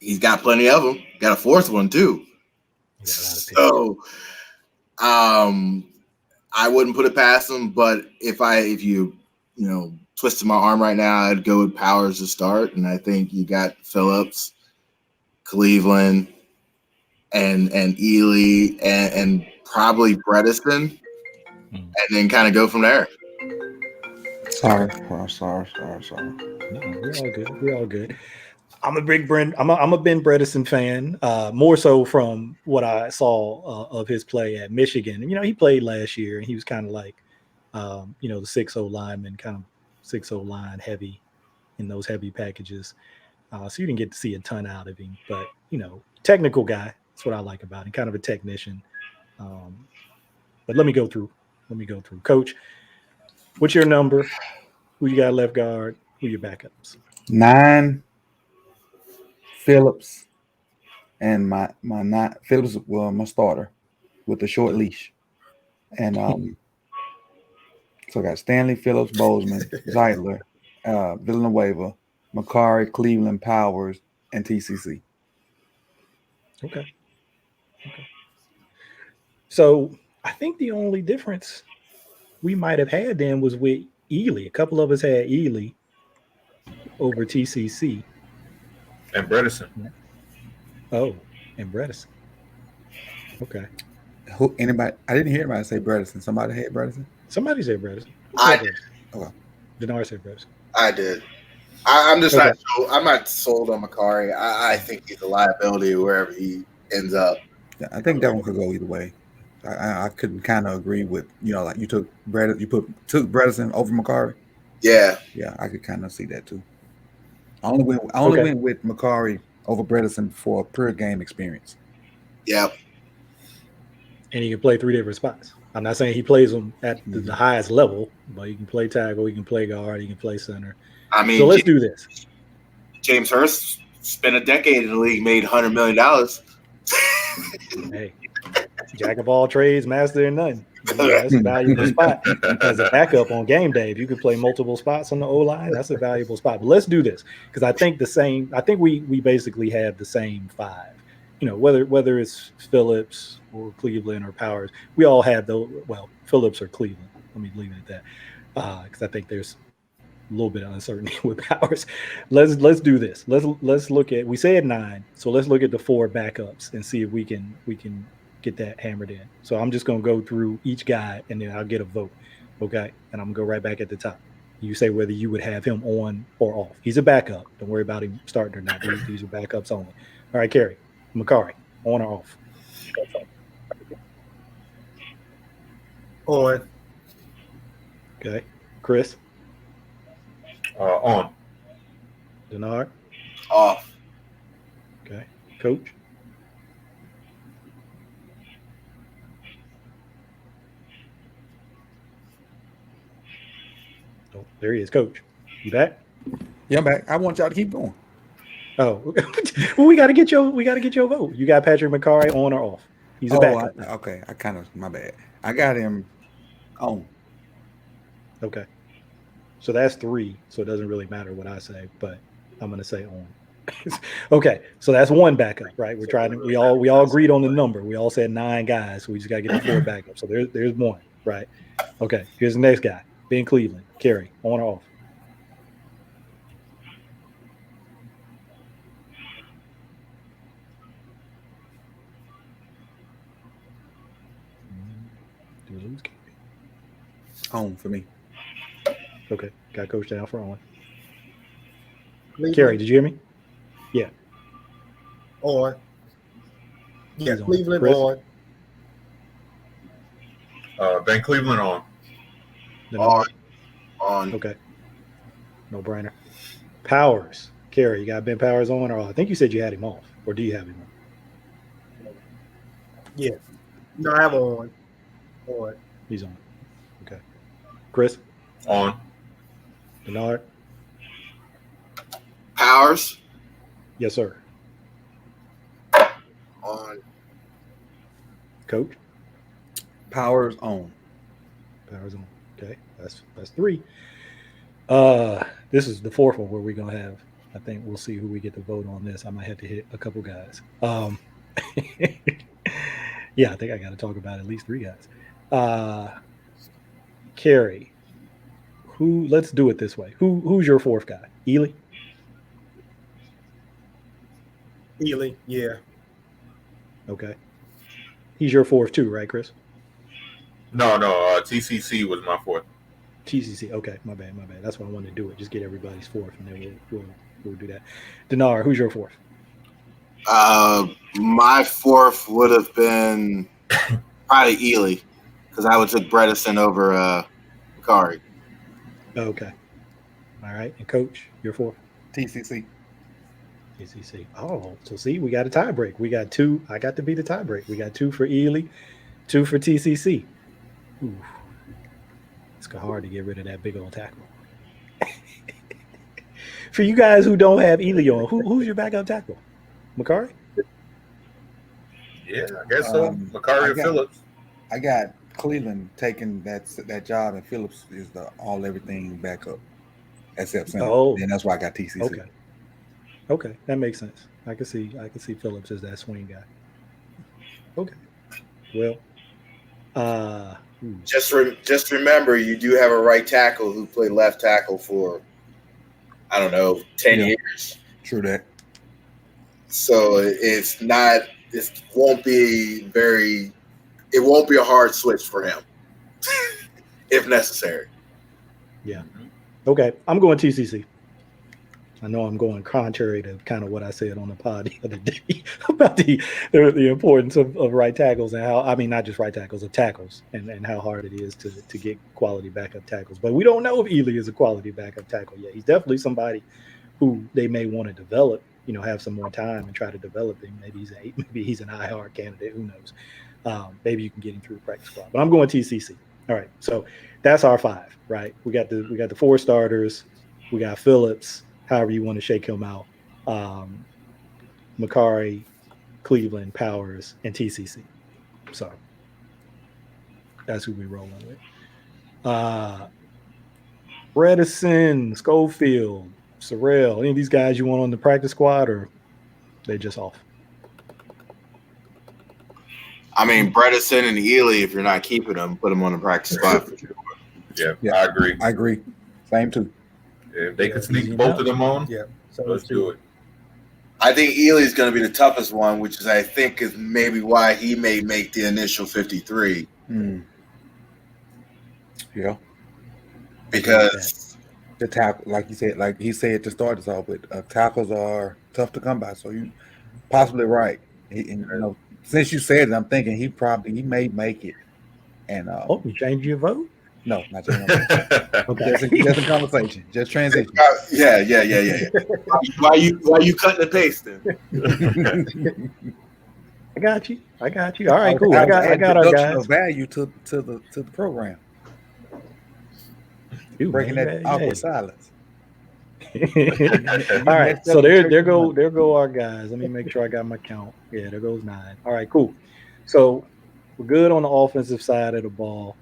[SPEAKER 4] he's got plenty of them. Got a fourth one too. So, I wouldn't put it past him. But if you twisted my arm right now, I'd go with Powers to start, and I think you got Phillips, Cleveland, and Ely, and probably Bredesen, and then kind of go from there.
[SPEAKER 6] Sorry.
[SPEAKER 2] No, we're all good. I'm a big Ben Bredesen fan, more so from what I saw of his play at Michigan. And, he played last year, and he was kind of like, the 6-0 lineman, kind of 6-0 line heavy in those heavy packages. So you didn't get to see a ton out of him, but technical guy. That's what I like about him. Kind of a technician. But let me go through. Coach, what's your number? Who you got left guard? Who your backups?
[SPEAKER 6] 9. Phillips, and my 9 Phillips. Well, my starter with the short leash, and so I got Stanley, Phillips, Bozeman, Zeitler, Villanueva, McCarry, Cleveland, Powers, and TCC.
[SPEAKER 2] Okay. So I think the only difference we might have had then was with Ely. A couple of us had Ely over TCC.
[SPEAKER 5] And Bredesen.
[SPEAKER 2] Oh, and Bredesen. Okay.
[SPEAKER 6] Who? Anybody? I didn't hear anybody say Bredesen. Somebody had Bredesen?
[SPEAKER 2] Somebody said Bredesen.
[SPEAKER 4] I did.
[SPEAKER 6] Okay.
[SPEAKER 2] Dennard said Bredesen.
[SPEAKER 4] I did. I'm just not. I'm not sold on McCarry. I think he's a liability wherever he ends up.
[SPEAKER 6] Yeah, I think that one could go either way. I could kind of agree with like you took Bredesen over McCarry.
[SPEAKER 4] Yeah,
[SPEAKER 6] I could kind of see that too. I only went with McCarry over Bredesen for per game experience.
[SPEAKER 4] Yep.
[SPEAKER 2] And he can play 3 different spots. I'm not saying he plays them at the highest level, but he can play tackle, he can play guard, he can play center.
[SPEAKER 4] I mean,
[SPEAKER 2] so let's do this. James
[SPEAKER 4] Hurst spent a decade in the league, made $100 million.
[SPEAKER 2] Hey, jack of all trades, master in none. That's a valuable spot as a backup on game day. If you could play multiple spots on the O-line, that's a valuable spot. But let's do this because I think we basically have the same 5. Whether it's Phillips or Cleveland or Powers, we all have those. Well, Phillips or Cleveland. Let me leave it at that because I think there's a little bit of uncertainty with Powers. Let's do this. Let's look at. We said 9, so let's look at the 4 backups and see if we can get that hammered in. So I'm just gonna go through each guy and then I'll get a vote. Okay, and I'm gonna go right back at the top. You say whether you would have him on or off. He's a backup. Don't worry about him starting or not. These are backups only. All right, Kerry McCarry, on or off?
[SPEAKER 3] On.
[SPEAKER 2] Okay, Chris.
[SPEAKER 5] On.
[SPEAKER 2] Dennard.
[SPEAKER 4] Off.
[SPEAKER 2] Okay, Coach. Oh, there he is, Coach. You back?
[SPEAKER 6] Yeah, I'm back. I want y'all to keep going.
[SPEAKER 2] Oh, well, we got to get your vote. You got Patrick McCarry on or off? He's a backup.
[SPEAKER 6] Okay, I kind of my bad. I got him on.
[SPEAKER 2] Okay, so that's 3. So it doesn't really matter what I say, but I'm gonna say on. Okay, so that's 1 backup, right? We all agreed on the number. We all said 9 guys. So we just got to get the 4 backups. So there's 1, right? Okay, here's the next guy. Ben Cleveland. Kerry, on or off?
[SPEAKER 6] On for me.
[SPEAKER 2] Okay, got Coach down for on.
[SPEAKER 3] Cleveland.
[SPEAKER 2] Kerry, did you hear me? Yeah.
[SPEAKER 3] On. Yeah,
[SPEAKER 2] He's on.
[SPEAKER 3] Cleveland
[SPEAKER 2] Chris?
[SPEAKER 3] on.
[SPEAKER 5] Ben Cleveland on.
[SPEAKER 4] On.
[SPEAKER 2] Okay. No brainer. Powers. Kerry, you got Ben Powers on or off? I think you said you had him off. Or do you have him on?
[SPEAKER 3] Yeah. No, I have on. On.
[SPEAKER 2] He's on. Okay. Chris?
[SPEAKER 5] On.
[SPEAKER 2] Dennard?
[SPEAKER 4] Powers.
[SPEAKER 2] Yes, sir.
[SPEAKER 4] On.
[SPEAKER 2] Coach?
[SPEAKER 6] Powers on.
[SPEAKER 2] Powers on. Okay. That's 3. This is the 4th one where we're gonna have I think we'll see who we get to vote on this. I might have to hit a couple guys. Yeah, I think I got to talk about at least 3 guys. Carrie, let's do it this way. Who's your 4th guy? Ely?
[SPEAKER 3] Ely, yeah.
[SPEAKER 2] Okay. He's your 4th too, right, Chris?
[SPEAKER 5] No. TCC was my 4th.
[SPEAKER 2] TCC. Okay, my bad. That's why I wanted to do it. Just get everybody's 4th, and then we'll do that. Dennard, who's your 4th?
[SPEAKER 4] My 4th would have been probably Ely, because I would took Bredesen over Makari.
[SPEAKER 2] Okay. All right. And Coach, your 4th?
[SPEAKER 6] TCC.
[SPEAKER 2] TCC. Oh, so see, we got a tie break. We got 2. I got to be the tie break. We got 2 for Ely, 2 for TCC. Ooh. It's hard to get rid of that big old tackle. For you guys who don't have Ely on, who's your backup tackle? Makari?
[SPEAKER 5] Yeah, I guess so. Makari or Phillips.
[SPEAKER 6] I got Cleveland taking that job, and Phillips is the all everything backup except center.
[SPEAKER 2] Oh,
[SPEAKER 6] and that's why I got TCC.
[SPEAKER 2] Okay, that makes sense. I can see Phillips as that swing guy. Okay, well,
[SPEAKER 4] Just remember, you do have a right tackle who played left tackle for, I don't know, 10 years.
[SPEAKER 6] True that.
[SPEAKER 4] So it won't be a hard switch for him if necessary.
[SPEAKER 2] Yeah. Okay, I'm going TCC. I know I'm going contrary to kind of what I said on the pod the other day about the importance of right tackles and how, I mean, not just right tackles, of tackles and how hard it is to get quality backup tackles. But we don't know if Ely is a quality backup tackle yet. He's definitely somebody who they may want to develop, have some more time and try to develop him. Maybe he's an IR candidate. Who knows? Maybe you can get him through practice squad. But I'm going TCC. All right. So that's our 5, right? We got the 4 starters. We got Phillips, however you want to shake him out. Makari, Cleveland, Powers, and TCC. So that's who we're rolling with. Bredesen, Schofield, Sorrell, any of these guys you want on the practice squad, or they just off?
[SPEAKER 4] I mean, Bredesen and Ely, if you're not keeping them, put them on the practice squad for sure.
[SPEAKER 5] Yeah, I agree.
[SPEAKER 6] Same too.
[SPEAKER 5] If they could sneak both of them on,
[SPEAKER 3] So
[SPEAKER 5] let's do it.
[SPEAKER 4] I think Ely's going to be the toughest one, which is, I think, is maybe why he may make the initial 53.
[SPEAKER 6] Yeah.
[SPEAKER 4] Because
[SPEAKER 6] the tackle, like you said, like he said to start us off with, tackles are tough to come by. So you possibly right. Since you said it, I'm thinking he may make it. And
[SPEAKER 2] you changed your vote?
[SPEAKER 6] No, not changing my vote. Okay. Just a conversation. Just transition.
[SPEAKER 4] Yeah. Why you cutting and pasting?
[SPEAKER 2] I got you. All right, cool. I got our guys.
[SPEAKER 6] Of value to the program.
[SPEAKER 2] Dude,
[SPEAKER 6] breaking that awkward silence.
[SPEAKER 2] All right, so there go our guys. Let me make sure I got my count. Yeah, there goes 9. All right, cool. So we're good on the offensive side of the ball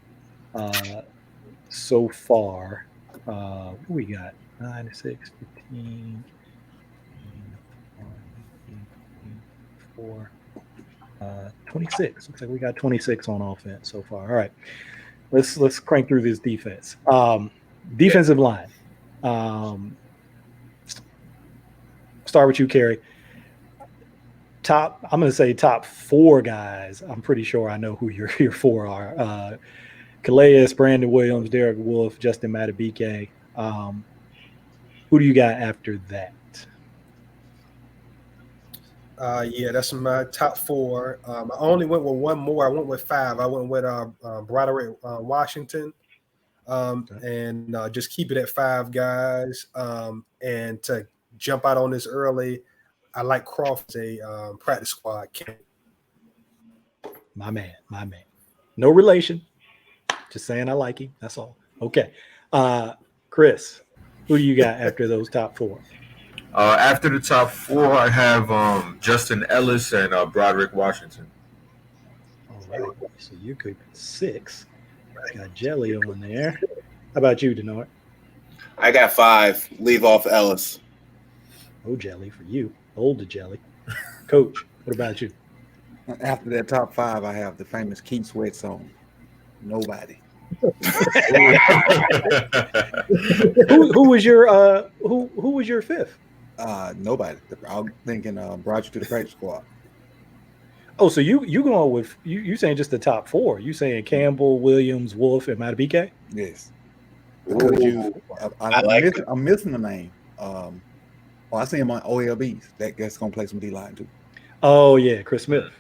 [SPEAKER 2] so far. What we got? 9, 6, 15, 4, 26. Looks like we got 26 on offense so far. All right, let's crank through this defense. Defensive line. Start with you, Carrie. I'm going to say top 4 guys. I'm pretty sure I know who your 4 are. Calais, Brandon Williams, Derek Wolfe, Justin Matabike. Who do you got after that?
[SPEAKER 3] That's my top 4. I only went with one more. I went with 5. I went with Broderick Washington. And just keep it at 5 guys. And to jump out on this early, I like Croft as a practice squad candidate.
[SPEAKER 2] My man. No relation. Just saying I like him. That's all. Okay. Chris, who do you got after those top 4?
[SPEAKER 5] After the top 4, I have Justin Ellis and Broderick Washington.
[SPEAKER 2] All right. So you could 6. Got Jelly on there. How about you, Dennard?
[SPEAKER 4] I got 5. Leave off Ellis.
[SPEAKER 2] No jelly for you. Older jelly. Coach, what about you?
[SPEAKER 6] After that top 5, I have the famous Keith Sweat song. Nobody.
[SPEAKER 2] Who was your who was your fifth?
[SPEAKER 6] Nobody. I'm thinking brought you to the practice squad.
[SPEAKER 2] Oh, so you going with you saying just the top 4? You saying Campbell, Williams, Wolf, and Matabike?
[SPEAKER 6] Yes. Because
[SPEAKER 4] like
[SPEAKER 6] I'm missing the name. I see him on OLBs. That's gonna play some D line too.
[SPEAKER 2] Oh yeah, Chris Smith.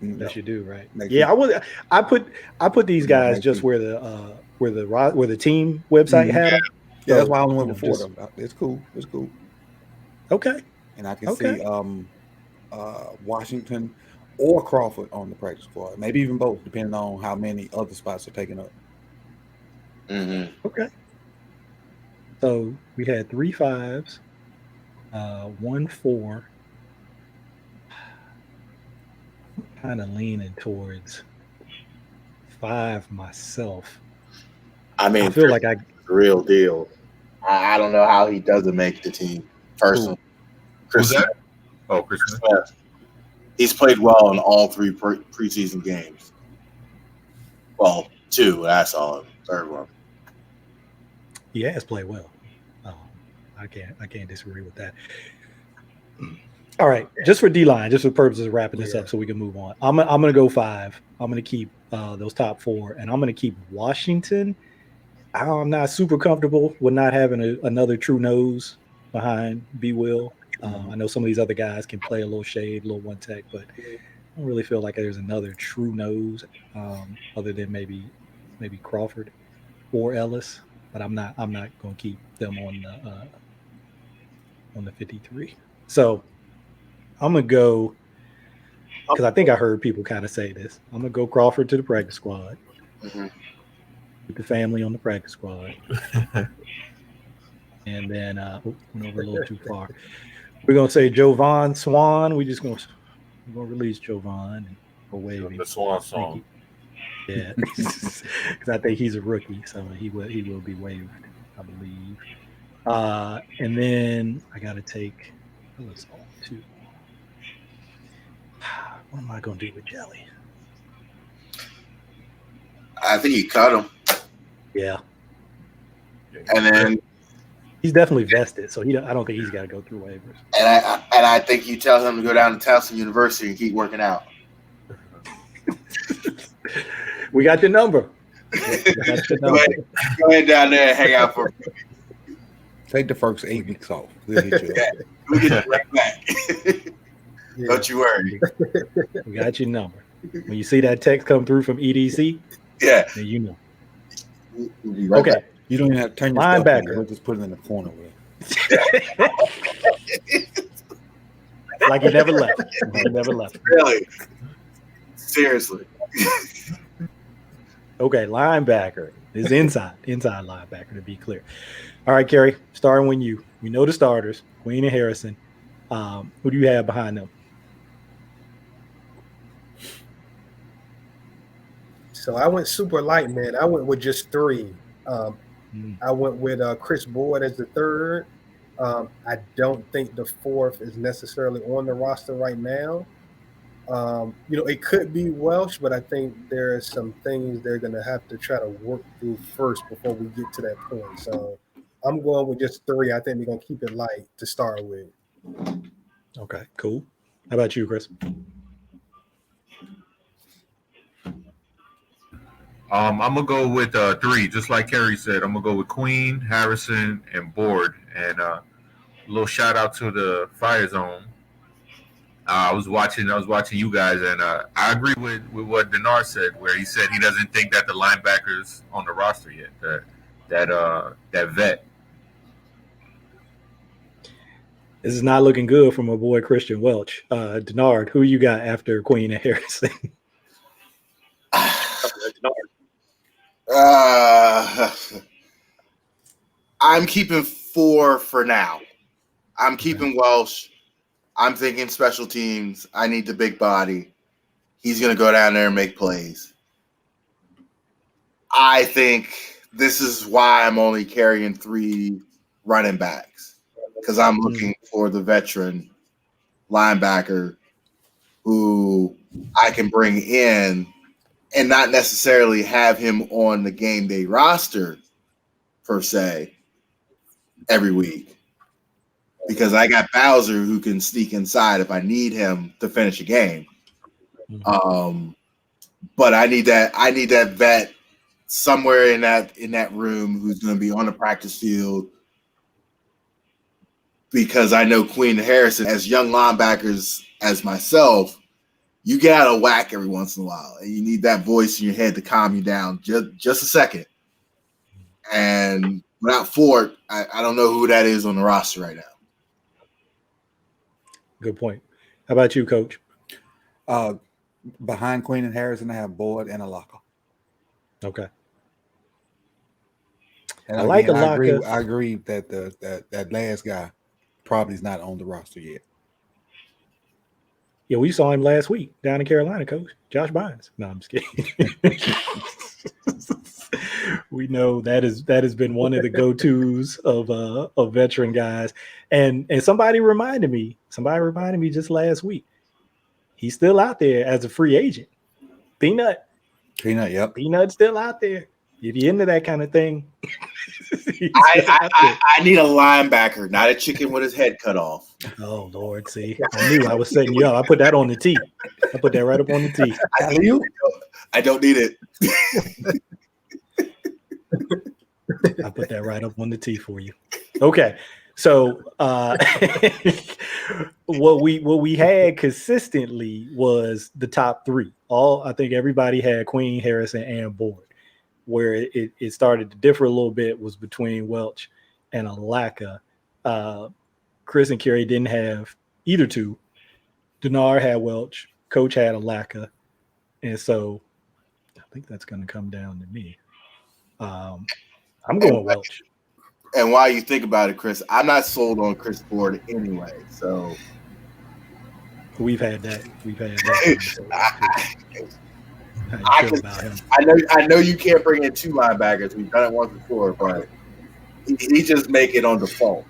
[SPEAKER 6] Mm-hmm.
[SPEAKER 2] Yes, you do, right?
[SPEAKER 6] Makes
[SPEAKER 2] Yeah,
[SPEAKER 6] sense.
[SPEAKER 2] I put these guys
[SPEAKER 6] Makes
[SPEAKER 2] just
[SPEAKER 6] sense.
[SPEAKER 2] where the team website had them.
[SPEAKER 6] Yeah, that's
[SPEAKER 2] So,
[SPEAKER 6] why I only went
[SPEAKER 2] you
[SPEAKER 6] with
[SPEAKER 2] know,
[SPEAKER 6] 4 though. It's cool. It's cool.
[SPEAKER 2] Okay.
[SPEAKER 6] And I can
[SPEAKER 2] Okay.
[SPEAKER 6] see Washington or Crawford on the practice squad. Maybe even both, depending on how many other spots are taken up.
[SPEAKER 4] Mhm.
[SPEAKER 2] Okay. So we had 3 5s, 1 4. Kind of leaning towards 5 myself.
[SPEAKER 4] I mean,
[SPEAKER 2] I feel like
[SPEAKER 4] real deal. I don't know how he doesn't make the team. Personally,
[SPEAKER 5] Who's
[SPEAKER 4] Chris
[SPEAKER 5] that? Oh, Christmas.
[SPEAKER 4] Smith. He's played well in all 3 preseason games. Well, 2. I saw him. Third one.
[SPEAKER 2] he has played well. I can't disagree with that. All right, just for D line, just for purposes of wrapping this up, so we can move on. I'm gonna go 5. I'm gonna keep those top 4, and I'm gonna keep Washington. I'm not super comfortable with not having another true nose behind B. Will. I know some of these other guys can play a little shade, a little one tech, but I don't really feel like there's another true nose other than maybe Crawford or Ellis. But I'm not going to keep them on the 53. So I'm gonna go because I think I heard people kind of say this. I'm gonna go Crawford to the practice squad.
[SPEAKER 4] Mm-hmm.
[SPEAKER 2] Keep the family on the practice squad. And then went over a little too far. We're gonna say Jovan Swan. We're gonna release Jovan and go wave him.
[SPEAKER 5] The Swan song.
[SPEAKER 2] Yeah, because I think he's a rookie, so he will be waived, I believe. And then I got to take Ellis off too. What am I gonna do with Jelly?
[SPEAKER 4] I think you cut him,
[SPEAKER 2] Yeah,
[SPEAKER 4] and then
[SPEAKER 2] he's definitely vested, so I don't think he's got to go through waivers.
[SPEAKER 4] and I think you tell him to go down to Towson University and keep working out.
[SPEAKER 2] We got your number.
[SPEAKER 4] Go ahead down there and hang out for.
[SPEAKER 6] Take the first 8 weeks off. We'll hit you up.
[SPEAKER 4] We'll get you right back. Don't you worry.
[SPEAKER 2] We got your number. When you see that text come through from EDC,
[SPEAKER 4] Yeah.
[SPEAKER 2] then you know.
[SPEAKER 4] We'll be right
[SPEAKER 2] Okay.
[SPEAKER 4] back.
[SPEAKER 6] You don't even have to turn your stuff
[SPEAKER 2] Linebacker.
[SPEAKER 6] in. We'll just put it in the corner with it.
[SPEAKER 2] Like you never left. You never left.
[SPEAKER 4] Really? Seriously.
[SPEAKER 2] Okay, linebacker is inside linebacker, to be clear. All right, Kerry, starting when we know the starters, Queen and Harrison. Who do you have behind them?
[SPEAKER 3] So I went super light, man. I went with just 3. I went with Chris Boyd as the 3rd. I don't think the 4th is necessarily on the roster right now. It could be Welch, but I think there are some things they're going to have to try to work through first before we get to that point. So I'm going with just 3. I think we're going to keep it light to start with.
[SPEAKER 2] Okay, cool. How about you, Chris?
[SPEAKER 5] I'm gonna go with 3, just like Kerry said. I'm gonna go with Queen, Harrison, and Board. And a little shout out to the Fire Zone. I was watching you guys, and I agree with what Dennard said, where he said he doesn't think that the linebackers on the roster yet. That vet.
[SPEAKER 2] This is not looking good for my boy Christian Welch. Dennard, who you got after Queen and Harrison?
[SPEAKER 4] I'm keeping 4 for now. I'm keeping Welsh. I'm thinking special teams. I need the big body. He's going to go down there and make plays. I think this is why I'm only carrying 3 running backs, because I'm looking for the veteran linebacker who I can bring in and not necessarily have him on the game day roster per se every week, because I got Bowser who can sneak inside if I need him to finish a game. But I need that vet somewhere in that room who's going to be on the practice field, because I know Queen and Harrison, as young linebackers as myself, you get out of whack every once in a while, and you need that voice in your head to calm you down just a second. And without Ford, I don't know who that is on the roster right now.
[SPEAKER 2] Good point. How about you, Coach?
[SPEAKER 6] Behind Queen and Harrison, I have Boyd and Alaka.
[SPEAKER 2] Okay.
[SPEAKER 6] And
[SPEAKER 2] I like
[SPEAKER 6] Alaka.
[SPEAKER 2] Alaka.
[SPEAKER 6] I agree that that last guy probably is not on the roster yet.
[SPEAKER 2] Yeah, we saw him last week down in Carolina, Coach. Josh Bynes. No, I'm just kidding. We know that has been one of the go-tos of veteran guys. And somebody reminded me just last week. He's still out there as a free agent. Peanut,
[SPEAKER 6] yep.
[SPEAKER 2] Peanut's still out there. If you're into that kind of thing.
[SPEAKER 4] I need a linebacker, not a chicken with his head cut off.
[SPEAKER 2] Oh, Lord, see. I knew I was setting you up. I put that on the tee. I put that right up on the tee.
[SPEAKER 4] I don't need it.
[SPEAKER 2] I put that right up on the tee for you. Okay. So what we had consistently was the top three. I think everybody had Queen, Harrison, and Boyd. Where it started to differ a little bit was between Welch and Alaka. Chris and Kerry didn't have either two. Dennard had Welch. Coach had Alaka. And so I think that's going to come down to me. I'm going Welch.
[SPEAKER 4] And while you think about it, Chris, I'm not sold on Chris Ford anyway. So
[SPEAKER 2] we've had that.
[SPEAKER 4] I know you can't bring in two linebackers. We've done it once before, but he just make it on default.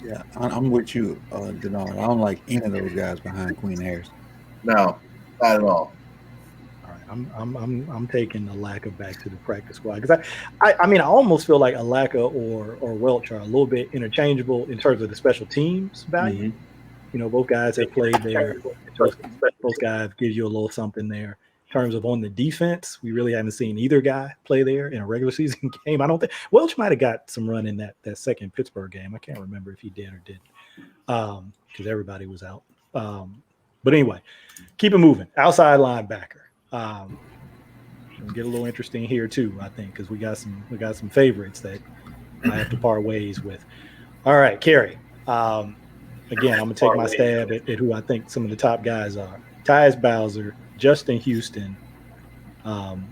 [SPEAKER 6] Yeah, I'm with you, Dennard. I don't like any of those guys behind Queen Harris.
[SPEAKER 4] No, not at all.
[SPEAKER 2] All right, I'm taking Alaka back to the practice squad because I almost feel like Alaka or Welch are a little bit interchangeable in terms of the special teams value. Mm-hmm. You know, both guys have played there. Both guys give you a little something there. In terms of on the defense, we really haven't seen either guy play there in a regular season game. I don't think Welch might have got some run in that second Pittsburgh game. I can't remember if he did or didn't because everybody was out. But anyway, keep it moving. Outside linebacker. We'll get a little interesting here too, I think, because we got some favorites that I have to part ways with. All right, Kerry. Again, I'm going to take my stab at who I think some of the top guys are. Tyus Bowser, Justin Houston. I'm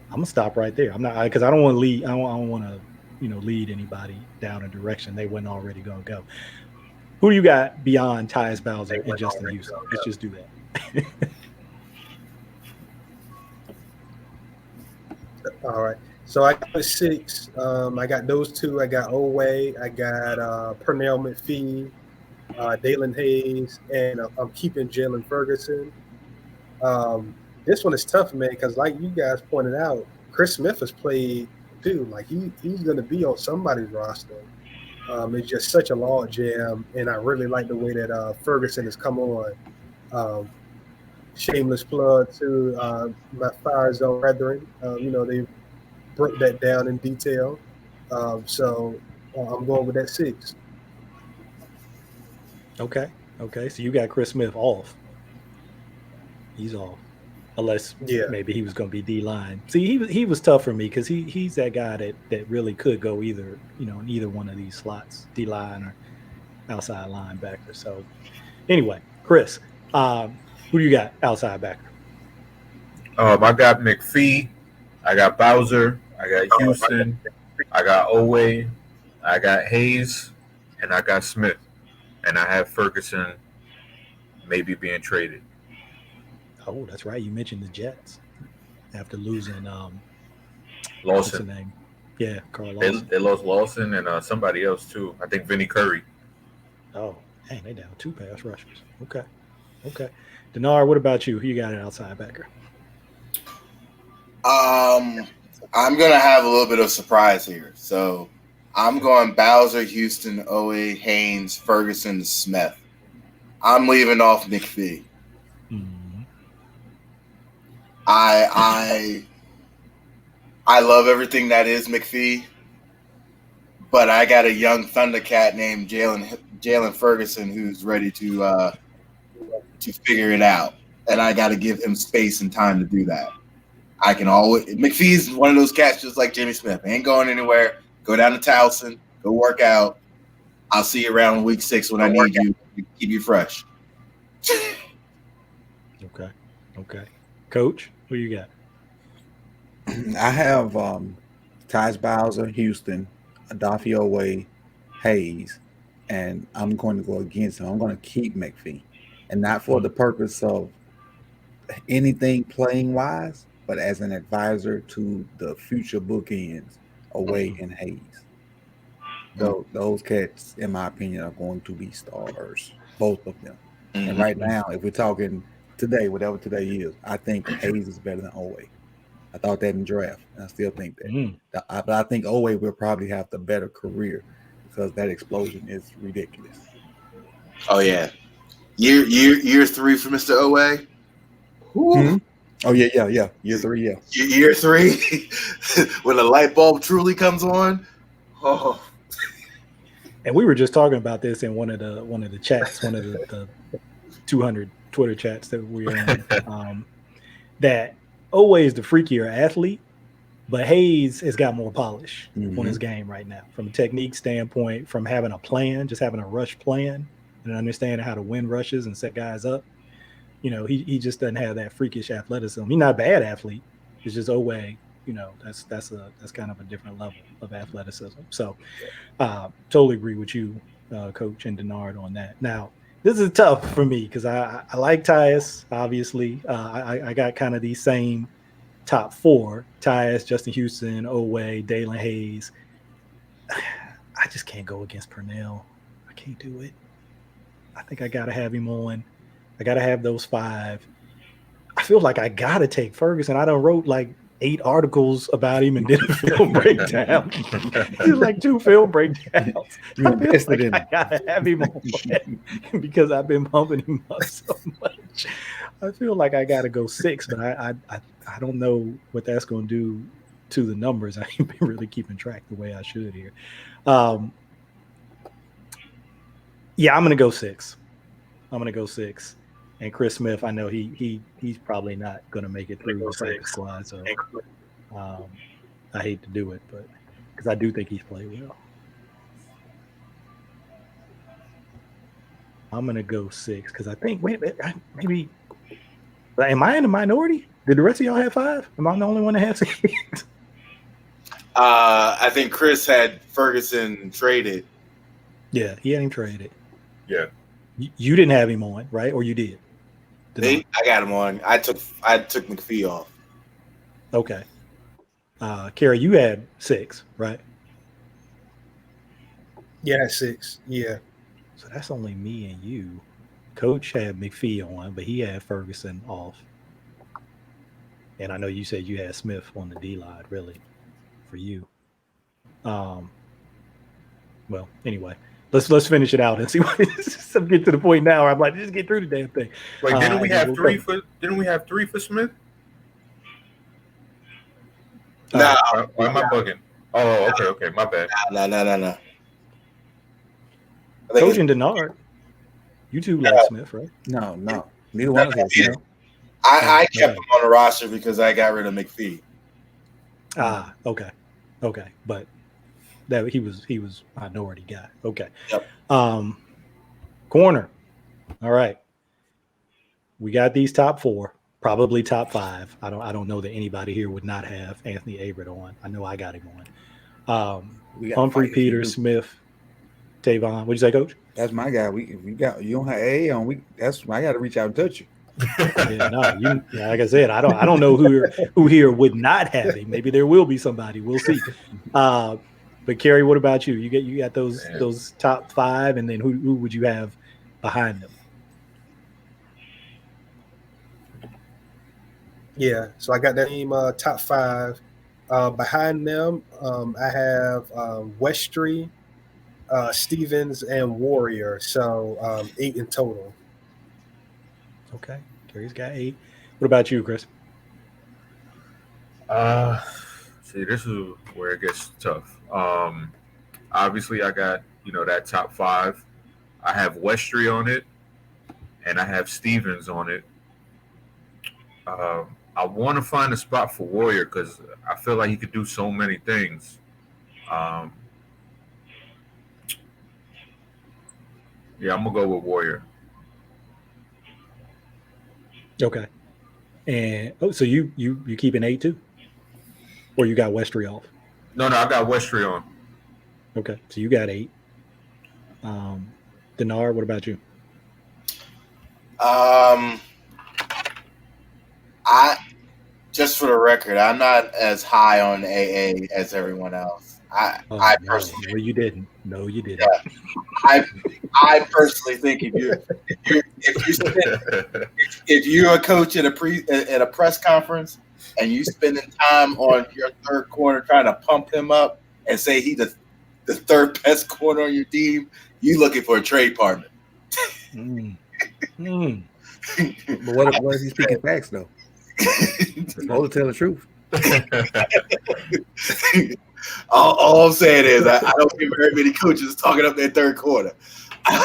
[SPEAKER 2] going to stop right there. I'm not because I don't want to lead. I don't want to, lead anybody down a direction they weren't already going to go. Who do you got beyond Tyus Bowser and Justin Houston? Let's just do that.
[SPEAKER 3] All right. So I got 6. I got those two. I got Oway. I got Pernell McPhee, Dalen Hayes, and I'm keeping Jalen Ferguson. This one is tough, man, because like you guys pointed out, Chris Smith has played too. Like he's going to be on somebody's roster. It's just such a log jam, and I really like the way that Ferguson has come on. Shameless plug to my Fire Zone brethren. They broke that down in detail. So I'm going with that 6.
[SPEAKER 2] Okay. So you got Chris Smith off. He's off. Unless maybe he was going to be D-line. See, he was tough for me because he's that guy that really could go either, in either one of these slots, D-line or outside linebacker. So anyway, Chris, who do you got outside backer?
[SPEAKER 5] I got McPhee. I got Bowser. I got Houston. I got Oway. I got Hayes. And I got Smith. And I have Ferguson maybe being traded.
[SPEAKER 2] Oh, that's right. You mentioned the Jets after losing
[SPEAKER 5] Lawson.
[SPEAKER 2] What's his name? Yeah, Carl
[SPEAKER 5] They,
[SPEAKER 2] Lawson.
[SPEAKER 5] they lost Lawson and somebody else too. I think Vinny Curry.
[SPEAKER 2] Oh, dang, they down 2 pass rushers. Okay. Dennard, what about you? Who you got an outside backer?
[SPEAKER 4] I'm gonna have a little bit of surprise here. So I'm going Bowser, Houston, Owe, Haynes, Ferguson, Smith. I'm leaving off McPhee.
[SPEAKER 2] Mm-hmm.
[SPEAKER 4] I love everything that is McPhee, but I got a young Thundercat named Jalen Ferguson who's ready to figure it out, and I got to give him space and time to do that. I can always McPhee's one of those cats just like Jimmy Smith. Ain't going anywhere. Go down to Towson, go work out. I'll see you around week 6 when I need you. Keep you fresh.
[SPEAKER 2] Okay. Coach, who you got?
[SPEAKER 6] I have Taj Bowser, Houston, Adafi Owe, Hayes, and I'm going to go against him. I'm going to keep McPhee, and not for the purpose of anything playing wise, but as an advisor to the future bookends, Owe and Hayes. Those cats, in my opinion, are going to be stars, both of them. And right now, if we're talking today, whatever today is, I think Hayes is better than Owe. I thought that in draft, and I still think that. But I think Owe will probably have the better career because that explosion is ridiculous.
[SPEAKER 4] Oh yeah, year 3 for Mr. Owe.
[SPEAKER 6] Oh yeah. Year 3, yeah.
[SPEAKER 4] Year 3, when the light bulb truly comes on. Oh.
[SPEAKER 2] And we were just talking about this in one of the chats, one of the 200 Twitter chats that we're in. That always the freakier athlete, but Hayes has got more polish on his game right now from a technique standpoint, from having a plan, just having a rush plan and understanding how to win rushes and set guys up. You know, he just doesn't have that freakish athleticism. He's not a bad athlete. It's just Owe, you know, that's kind of a different level of athleticism. So totally agree with you, Coach and Dennard, on that. Now, this is tough for me because I like Tyus, obviously. I got kind of these same top 4, Tyus, Justin Houston, Owe, Dalen Hayes. I just can't go against Purnell. I can't do it. I think I got to have him on. I got to have those 5. I feel like I got to take Ferguson. I done wrote like 8 articles about him and did a film breakdown. It's like 2 film breakdowns. I got to have him on because I've been pumping him up so much. I feel like I got to go 6, but I don't know what that's going to do to the numbers. I ain't been really keeping track the way I should here. Yeah, I'm going to go 6. And Chris Smith, I know he's probably not going to make it through the practice squad. So I hate to do it, but because I do think he's played well. I'm going to go 6 because I think maybe am I in the minority? Did the rest of y'all have 5? Am I the only one that has 6?
[SPEAKER 4] I think Chris had Ferguson traded.
[SPEAKER 2] Yeah, he had him traded.
[SPEAKER 5] Yeah.
[SPEAKER 2] You didn't have him on, right? Or you did?
[SPEAKER 4] I got him on. I took McPhee off.
[SPEAKER 2] Okay. Kerry, you had 6, right?
[SPEAKER 3] Yeah, 6. Yeah.
[SPEAKER 2] So that's only me and you. Coach had McPhee on, but he had Ferguson off. And I know you said you had Smith on the D line, really, for you. Well, anyway. Let's finish it out and see what I'm getting to the point now where I'm like, just get through the damn thing.
[SPEAKER 5] Wait, didn't we have 3 for Smith?
[SPEAKER 4] No.
[SPEAKER 5] Why am I bugging? Oh, okay, my bad.
[SPEAKER 4] No.
[SPEAKER 2] Coach and Dennard, you two like Smith, right?
[SPEAKER 6] No. Neither one of us.
[SPEAKER 4] Yeah. I kept him on the roster because I got rid of McPhee.
[SPEAKER 2] Okay. But that he was minority guy. Okay.
[SPEAKER 4] Yep.
[SPEAKER 2] Corner. All right. We got these top 4, probably top 5. I don't know that anybody here would not have Anthony Averett on. I know I got him on. Humphrey, Peters, Smith, Tavon. What'd you say, Coach?
[SPEAKER 6] That's my guy. We got you don't have A on. I got to reach out and touch you.
[SPEAKER 2] Yeah, no, like I said, I don't know who here would not have him. Maybe there will be somebody. We'll see. But Kerry, what about you? You got those top 5, and then who would you have behind them?
[SPEAKER 3] Yeah, so I got that team top 5. Behind them, I have Westry, Stevens, and Warrior. So 8 in total.
[SPEAKER 2] Okay, Kerry's got 8. What about you, Chris?
[SPEAKER 5] See, this is where it gets tough. Obviously, I got that top 5. I have Westry on it, and I have Stevens on it. I want to find a spot for Warrior because I feel like he could do so many things. Yeah, I'm gonna go with Warrior.
[SPEAKER 2] Okay, and so you keep an 8 too, or you got Westry off?
[SPEAKER 5] No, I got Westry on.
[SPEAKER 2] Okay, so you got 8. Dennard, what about you?
[SPEAKER 4] I just for the record, I'm not as high on AA as everyone else. I personally,
[SPEAKER 2] no, you didn't. No, you didn't.
[SPEAKER 4] Yeah. I personally think if you're a coach at a press conference and you spending time on your third corner trying to pump him up and say he's the third best corner on your team, you looking for a trade partner.
[SPEAKER 6] But what if he's speaking facts though? Supposed to tell the truth.
[SPEAKER 4] All I'm saying is I don't hear very many coaches talking up their third quarter. But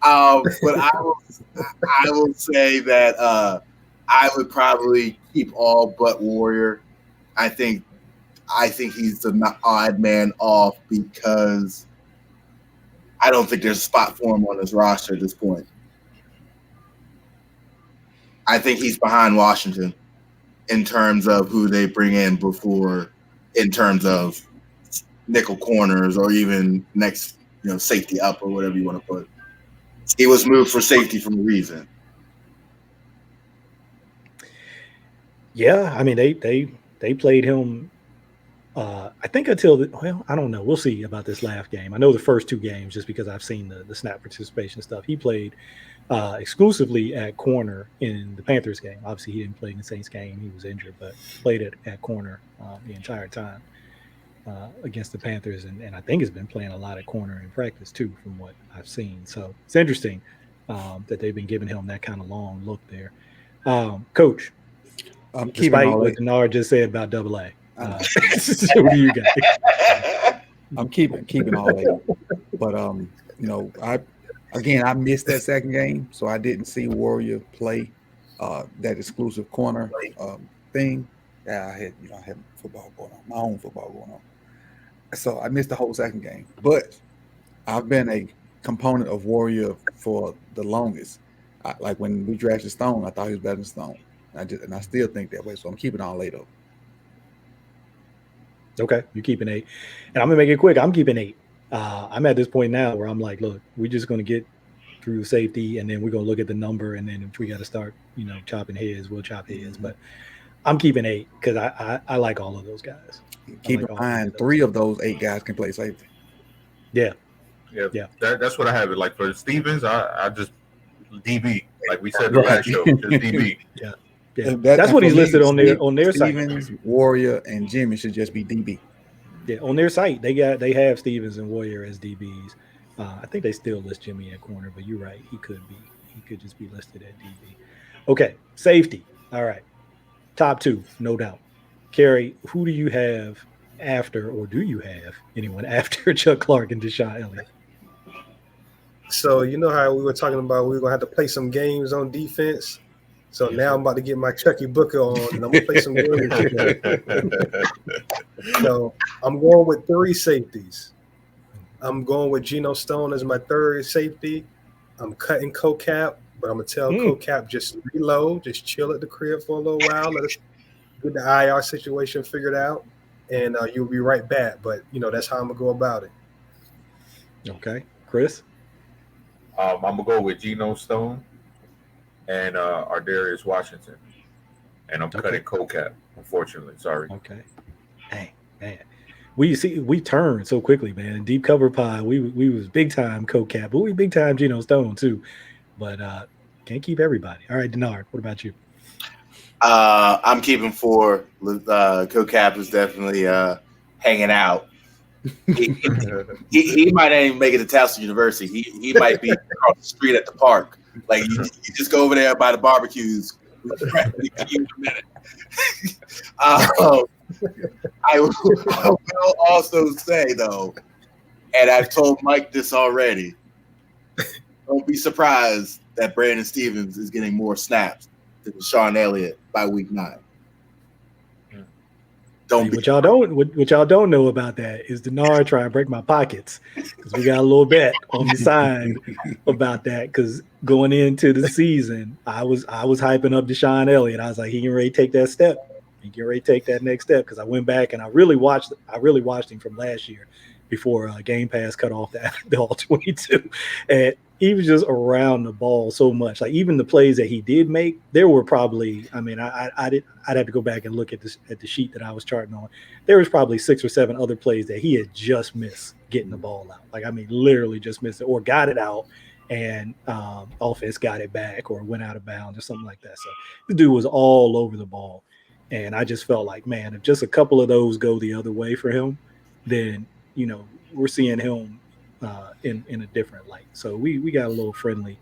[SPEAKER 4] I will say that I would probably keep all but Warrior. I think he's the odd man off because I don't think there's a spot for him on his roster at this point. I think he's behind Washington in terms of who they bring in in terms of nickel corners or even next, safety up or whatever you want to put. He was moved for safety for a reason.
[SPEAKER 2] Yeah, I mean they played him. I think until I don't know. We'll see about this last game. I know the first 2 games just because I've seen the snap participation stuff. He played exclusively at corner in the Panthers game. Obviously, he didn't play in the Saints game. He was injured, but played at corner the entire time against the Panthers. And I think has been playing a lot at corner in practice, too, from what I've seen. So it's interesting that they've been giving him that kind of long look there. Coach, despite what Dennard just said about AA, what do you got?
[SPEAKER 6] I'm keeping all 8. But, I missed that second game, so I didn't see Warrior play that exclusive corner thing. Yeah, I had football going on, my own football going on. So I missed the whole second game. But I've been a component of Warrior for the longest. Like when we drafted Stone, I thought he was better than Stone. And I still think that way, so I'm keeping all 8 of them.
[SPEAKER 2] Okay, you're keeping 8. And I'm going to make it quick. I'm keeping 8. I'm at this point now where I'm like, look, we're just going to get through the safety, and then we're going to look at the number, and then if we got to start, chopping heads, we'll chop heads. But I'm keeping 8 because I like all of those guys.
[SPEAKER 6] Keep in mind, 3 of those 8 guys can play safety.
[SPEAKER 2] Yeah.
[SPEAKER 5] That's what I have it. Like for Stevens, I just DB, like we said the last show, just DB.
[SPEAKER 2] Yeah. That's what he's listed on their site.
[SPEAKER 6] Stevens, Warrior, and Jimmy should just be DB.
[SPEAKER 2] Yeah, on their site they have Stevens and Warrior as DBs. I think they still list Jimmy at corner, but you're right, he could just be listed at DB. Okay, safety. All right, top 2, no doubt. Kerry, who do you have after, or do you have anyone after Chuck Clark and Deshaun Elliott?
[SPEAKER 3] So you know how we were talking about we were gonna have to play some games on defense. So now I'm about to get my Chucky Booker on, and I'm gonna play some games. So I'm going with 3 safeties. I'm going with Geno Stone as my 3rd safety. I'm cutting CoCap, but I'm gonna tell CoCap just reload, just chill at the crib for a little while. Let us get the IR situation figured out, and you'll be right back. But that's how I'm gonna go about it.
[SPEAKER 2] Okay, Chris.
[SPEAKER 5] I'm gonna go with Geno Stone. and Ardarius Washington. And I'm cutting co-cap, unfortunately. Sorry.
[SPEAKER 2] Okay. Dang, man. We turned so quickly, man. Deep cover pie, we was big time co-cap, but we big time Geno Stone too. But can't keep everybody. All right, Dennard, what about you?
[SPEAKER 4] I'm keeping 4. Co-cap is definitely hanging out. He might not even make it to Towson University. He might be across the street at the park. Like you just go over there by the barbecues. I will also say though, and I've told Mike this already, don't be surprised that Brandon Stevens is getting more snaps than Sean Elliott by week 9.
[SPEAKER 2] What y'all don't know about that is Dennard trying to break my pockets, because we got a little bet on the side about that. Because going into the season, I was hyping up Deshaun Elliott. I was like, he can ready to take that step. He can ready to take that next step. Because I went back and I really watched him from last year before Game Pass cut off the all 22, and he was just around the ball so much. Like even the plays that he did make, there were probably, I mean, I'd have to go back and look at the sheet that I was charting on. There was probably 6 or 7 other plays that he had just missed getting the ball out. Like, I mean, literally just missed it or got it out and offense got it back or went out of bounds or something like that. So the dude was all over the ball. And I just felt like, man, if just a couple of those go the other way for him, then, you know, we're seeing him in a different light. So we got a little friendly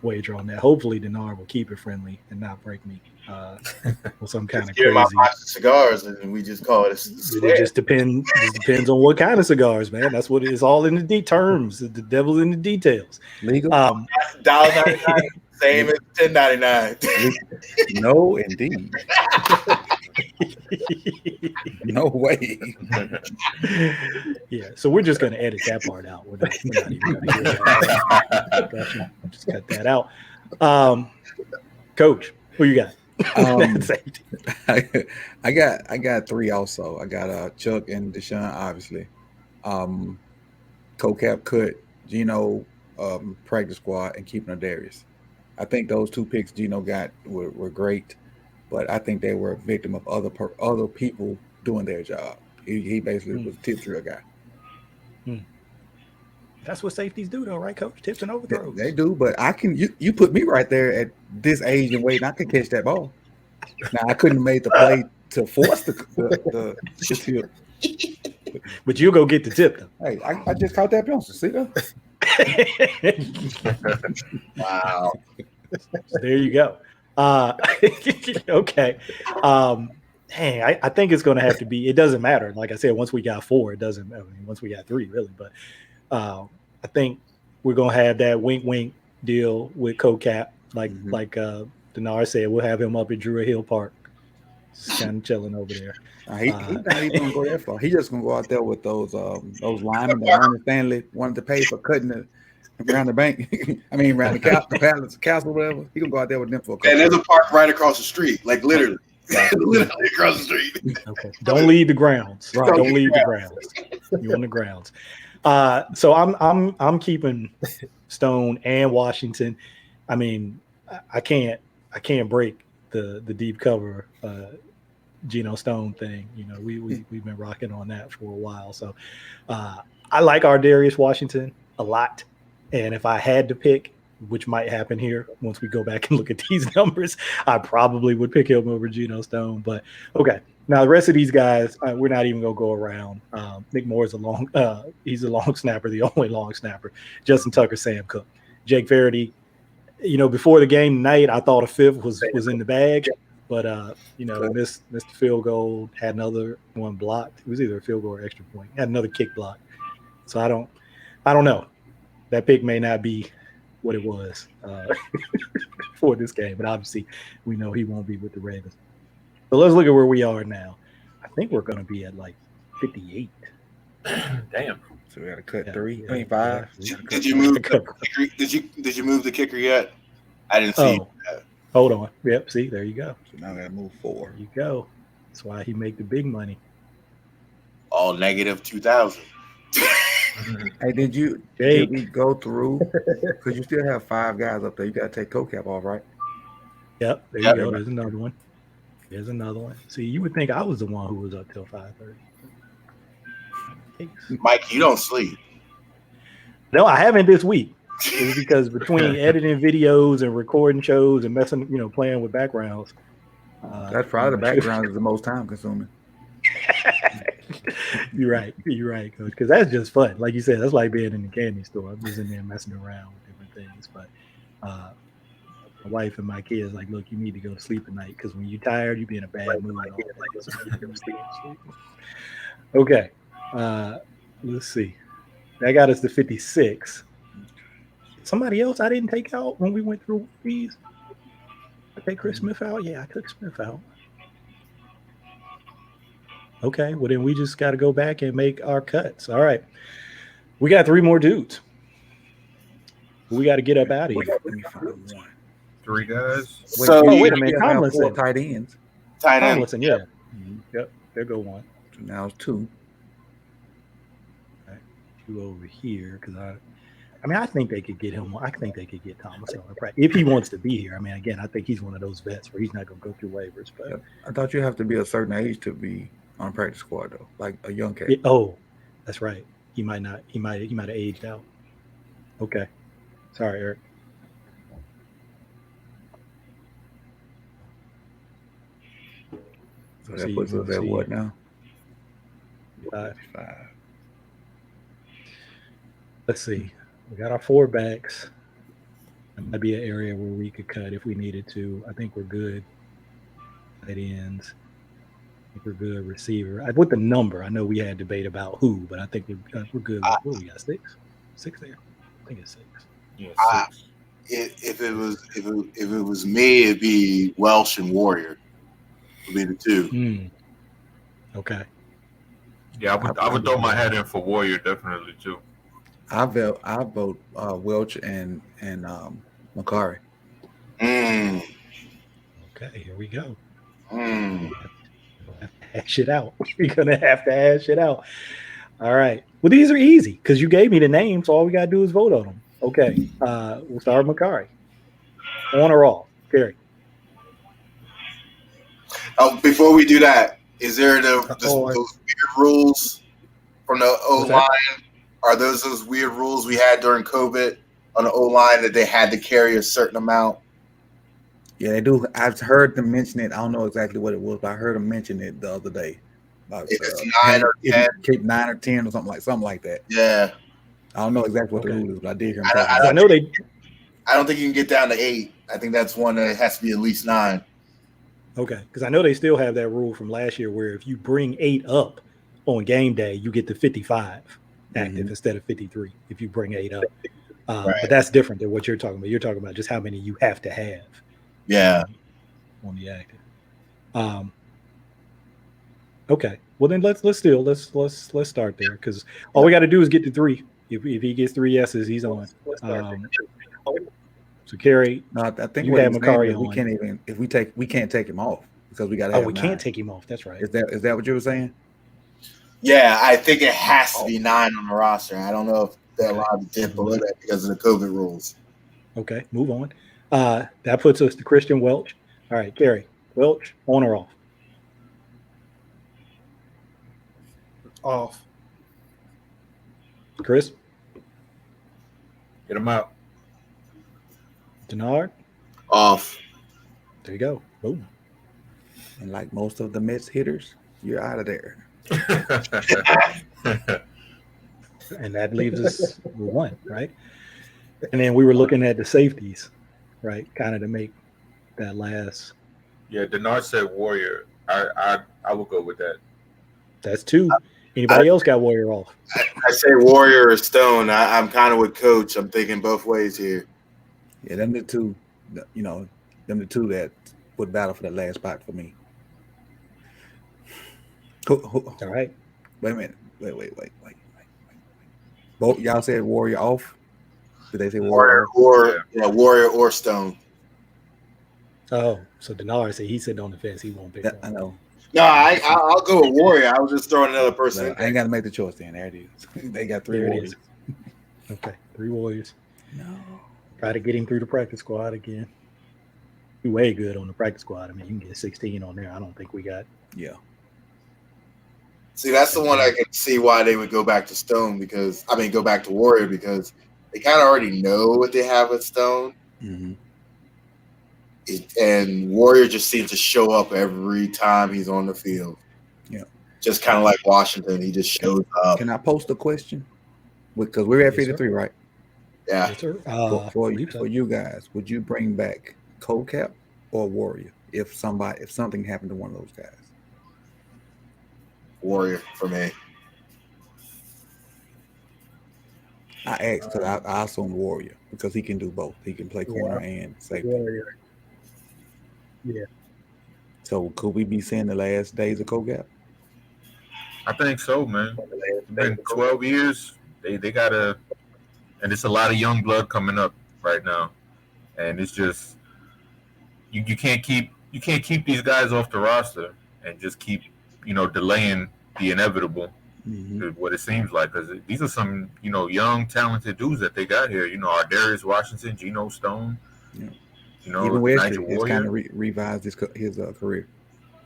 [SPEAKER 2] wager on that. Hopefully Dennard will keep it friendly and not break me with some kind of crazy
[SPEAKER 4] cigars, and we just call it
[SPEAKER 2] it just depends on what kind of cigars, man. That's what it is, all in the terms. The devil's in the details.
[SPEAKER 6] Legal.
[SPEAKER 4] $1.99, same as $10.99.
[SPEAKER 6] No, indeed. No way.
[SPEAKER 2] Yeah, so we're just going to edit that part out. We're not even going to hear that. Gotcha. Just cut that out. Coach, who you got?
[SPEAKER 6] I got 3 also. I got Chuck and Deshaun, obviously. Co-cap cut Geno, practice squad, and keeping Darius. I think those 2 picks Geno got were great, but I think they were a victim of other people doing their job. He basically was a tip drill guy.
[SPEAKER 2] That's what safeties do, though, right, Coach? Tips and overthrows.
[SPEAKER 6] They do, but I can. You put me right there at this age and weight, and I can catch that ball. Now I couldn't have made the play to force the tip.
[SPEAKER 2] But you'll go get the tip, though.
[SPEAKER 6] Hey, I just caught that bounce. See that?
[SPEAKER 4] Wow.
[SPEAKER 2] So there you go. Okay. I think it's going to have to be. It doesn't matter. Like I said, once we got 4, it doesn't. I mean, once we got 3, really. But I think we're going to have that wink deal with co-cap, like Dennard said. We'll have him up at Druid Hill Park, just kind of chilling over there.
[SPEAKER 6] He's not even going to go that far. He's just going to go out there with those linemen that Ernest Stanley wanted to pay for cutting it around the bank. I mean, around the palace, castle, whatever. He can go out there with them for a couple.
[SPEAKER 4] And there's a park right across the street, like literally. Literally across the street.
[SPEAKER 2] Okay. Don't leave the grounds. Right. Don't leave the grounds. You're on the grounds. So I'm keeping Stone and Washington. I mean, I can't break the deep cover Geno Stone thing. You know, we've been rocking on that for a while. So I like Ardarius Washington a lot. And if I had to pick, which might happen here once we go back and look at these numbers, I probably would pick him over Geno Stone. But okay, now the rest of these guys, we're not even gonna go around. Nick Moore is he's a long snapper, the only long snapper. Justin Tucker, Sam Cook, Jake Faraday. You know, before the game tonight, I thought a 5th was in the bag, but missed the field goal, had another one blocked. It was either a field goal or extra point. Had another kick block. So I don't know. That pick may not be what it was for this game, but obviously we know he won't be with the Ravens. So let's look at where we are now. I think we're going to be at like 58.
[SPEAKER 5] Damn.
[SPEAKER 6] So we got to cut 3, 5.
[SPEAKER 4] Did you move? Did you move the kicker yet? I didn't see.
[SPEAKER 2] Hold on. Yep. See, there you go.
[SPEAKER 6] So now I got to move 4.
[SPEAKER 2] There you go. That's why he make the big money.
[SPEAKER 4] All negative 2,000.
[SPEAKER 6] Hey, did we go through? Because you still have 5 guys up there. You got to take co-cap off, right?
[SPEAKER 2] Yep, there you go. There's another one. There's another one. See, you would think I was the one who was up till 5:30.
[SPEAKER 4] Mike, you don't sleep.
[SPEAKER 2] No, I haven't this week. It's because between editing videos and recording shows and messing, playing with backgrounds.
[SPEAKER 6] That's probably the background is the most time consuming.
[SPEAKER 2] You're right, Coach. Because that's just fun. Like you said, that's like being in the candy store. I'm just in there messing around with different things. But my wife and my kids like, look, you need to go to sleep at night because when you're tired, you be in a bad mood all day. So you need to go sleep. Okay, let's see. That got us to 56. Somebody else I didn't take out when we went through these. I take Chris Smith out. Yeah, I took Smith out. Okay, well then we just got to go back and make our cuts. All right, we got 3 more dudes. We got to get up out of here.
[SPEAKER 6] Let me find one.
[SPEAKER 5] 3 guys.
[SPEAKER 4] So
[SPEAKER 2] wait a minute,
[SPEAKER 6] Have
[SPEAKER 2] Tomlinson.
[SPEAKER 6] 4 tight ends.
[SPEAKER 4] Tight end.
[SPEAKER 2] Tomlinson, yeah. Yep, there go one.
[SPEAKER 6] So now it's 2.
[SPEAKER 2] Right. 2 over here because I think they could get him. I think they could get Tomlinson on the practice if he wants to be here. I mean, again, I think he's one of those vets where he's not going to go through waivers. But
[SPEAKER 6] I thought you have to be a certain age to be on practice squad though, like a young cat.
[SPEAKER 2] That's right. He might not. He might have aged out. Okay. Sorry, Eric.
[SPEAKER 6] So that puts us at what now?
[SPEAKER 2] 5. Let's see. We got our 4 backs. That might be an area where we could cut if we needed to. I think we're good. Tight ends. I think we're good. Receiver. With the number, I know we had debate about who, but I think we're good. What we got? 6? 6 there. I think it's 6.
[SPEAKER 5] Yeah, 6.
[SPEAKER 4] If it was me, it'd be Welch and Warrior. Would be the 2.
[SPEAKER 2] Okay.
[SPEAKER 5] Yeah, I would throw my hat in for Warrior definitely too.
[SPEAKER 6] I vote Welch and Macari.
[SPEAKER 2] Okay, here we go. Hash it out. We're gonna have to hash it out. All right. Well, these are easy because you gave me the names, so all we gotta do is vote on them. Okay. We'll start with Macari. On or off? Gary.
[SPEAKER 4] Before we do that, is there those weird rules from the O-line? Are those weird rules we had during COVID on the O-line that they had to carry a certain amount?
[SPEAKER 6] Yeah, they do. I've heard them mention it. I don't know exactly what it was, but I heard them mention it the other day. About,
[SPEAKER 4] if it's 9 or 10.
[SPEAKER 6] Keep 9 or 10 or something like that.
[SPEAKER 4] Yeah.
[SPEAKER 6] I don't know exactly what the rule is, but I did hear him
[SPEAKER 4] I
[SPEAKER 2] know they.
[SPEAKER 4] I don't think you can get down to 8. I think that's one that has to be at least 9.
[SPEAKER 2] Okay, because I know they still have that rule from last year where if you bring 8 up on game day, you get the 55 active instead of 53 if you bring 8 up.
[SPEAKER 4] Right.
[SPEAKER 2] But that's different than what you're talking about. You're talking about just how many you have to have.
[SPEAKER 4] Yeah.
[SPEAKER 2] On the active. Okay. Well then let's start there because all we got to do is get to 3. If he gets 3 yeses, he's on. So Kerry,
[SPEAKER 6] no, I think
[SPEAKER 2] you had Macari on.
[SPEAKER 6] We can't even we can't take him off because we got to.
[SPEAKER 2] Oh, we can't take him off. That's right.
[SPEAKER 6] Is that what you were saying?
[SPEAKER 4] Yeah, I think it has to be 9 on the roster. I don't know if they're allowed to dip below that because of the COVID rules.
[SPEAKER 2] Okay, move on. That puts us to Christian Welch. All right, Kerry, Welch, on or off?
[SPEAKER 3] Off.
[SPEAKER 2] Chris?
[SPEAKER 5] Get him out.
[SPEAKER 2] Dennard?
[SPEAKER 4] Off.
[SPEAKER 2] There you go. Boom.
[SPEAKER 6] And like most of the Mets hitters, you're out of there.
[SPEAKER 2] And that leaves us with 1, right? And then we were looking at the safeties, right? Kind of to make that last.
[SPEAKER 5] Yeah, Dennard said Warrior. I would go with that.
[SPEAKER 2] That's 2. Anybody else got Warrior off?
[SPEAKER 4] I say Warrior or Stone. I'm kind of with Coach. I'm thinking both ways here.
[SPEAKER 6] Yeah, them the 2. Them the 2 that would battle for that last spot for me.
[SPEAKER 2] All right.
[SPEAKER 6] Wait a minute. Wait. Both y'all said Warrior off. Did they say Warrior
[SPEAKER 4] Warrior or Stone?
[SPEAKER 2] Oh, so Dennard said he's sitting on the fence. He won't pick.
[SPEAKER 6] I know.
[SPEAKER 4] No, I'll go with Warrior. I was just throwing another person.
[SPEAKER 6] No, I ain't got to make the choice then. There it is. They got 3
[SPEAKER 2] There it
[SPEAKER 6] Warriors.
[SPEAKER 2] is. Okay, 3 Warriors.
[SPEAKER 6] No.
[SPEAKER 2] Try to get him through the practice squad again. way good on the practice squad. I mean, you can get 16 on there. I don't think we got.
[SPEAKER 6] Yeah.
[SPEAKER 4] See, that's the one I can see why they would go back to Stone go back to Warrior because they kind of already know what they have with Stone.
[SPEAKER 6] Mm-hmm.
[SPEAKER 4] And Warrior just seems to show up every time he's on the field.
[SPEAKER 6] Yeah.
[SPEAKER 4] Just kind of like Washington. He just shows up.
[SPEAKER 6] Can I post a question? Because we're at 53, right?
[SPEAKER 4] Yeah.
[SPEAKER 2] Yes, sir.
[SPEAKER 6] For you guys, would you bring back Co-Cap or Warrior if something happened to one of those guys?
[SPEAKER 4] Warrior for me.
[SPEAKER 6] I asked because I assume Warrior because he can do both. He can play corner and safety.
[SPEAKER 3] Warrior. Yeah.
[SPEAKER 6] So could we be seeing the last days of Co-Cap?
[SPEAKER 5] I think so, man. It's been 12 years. They gotta, and it's a lot of young blood coming up right now, and it's just you can't keep these guys off the roster and just keep delaying the inevitable.
[SPEAKER 6] Mm-hmm.
[SPEAKER 5] What it seems like, because these are some young talented dudes that they got here. Our Darius Washington, Geno Stone.
[SPEAKER 6] Yeah.
[SPEAKER 5] Nigel
[SPEAKER 6] Even Wesley has
[SPEAKER 5] Warrior.
[SPEAKER 6] kind of revised his career.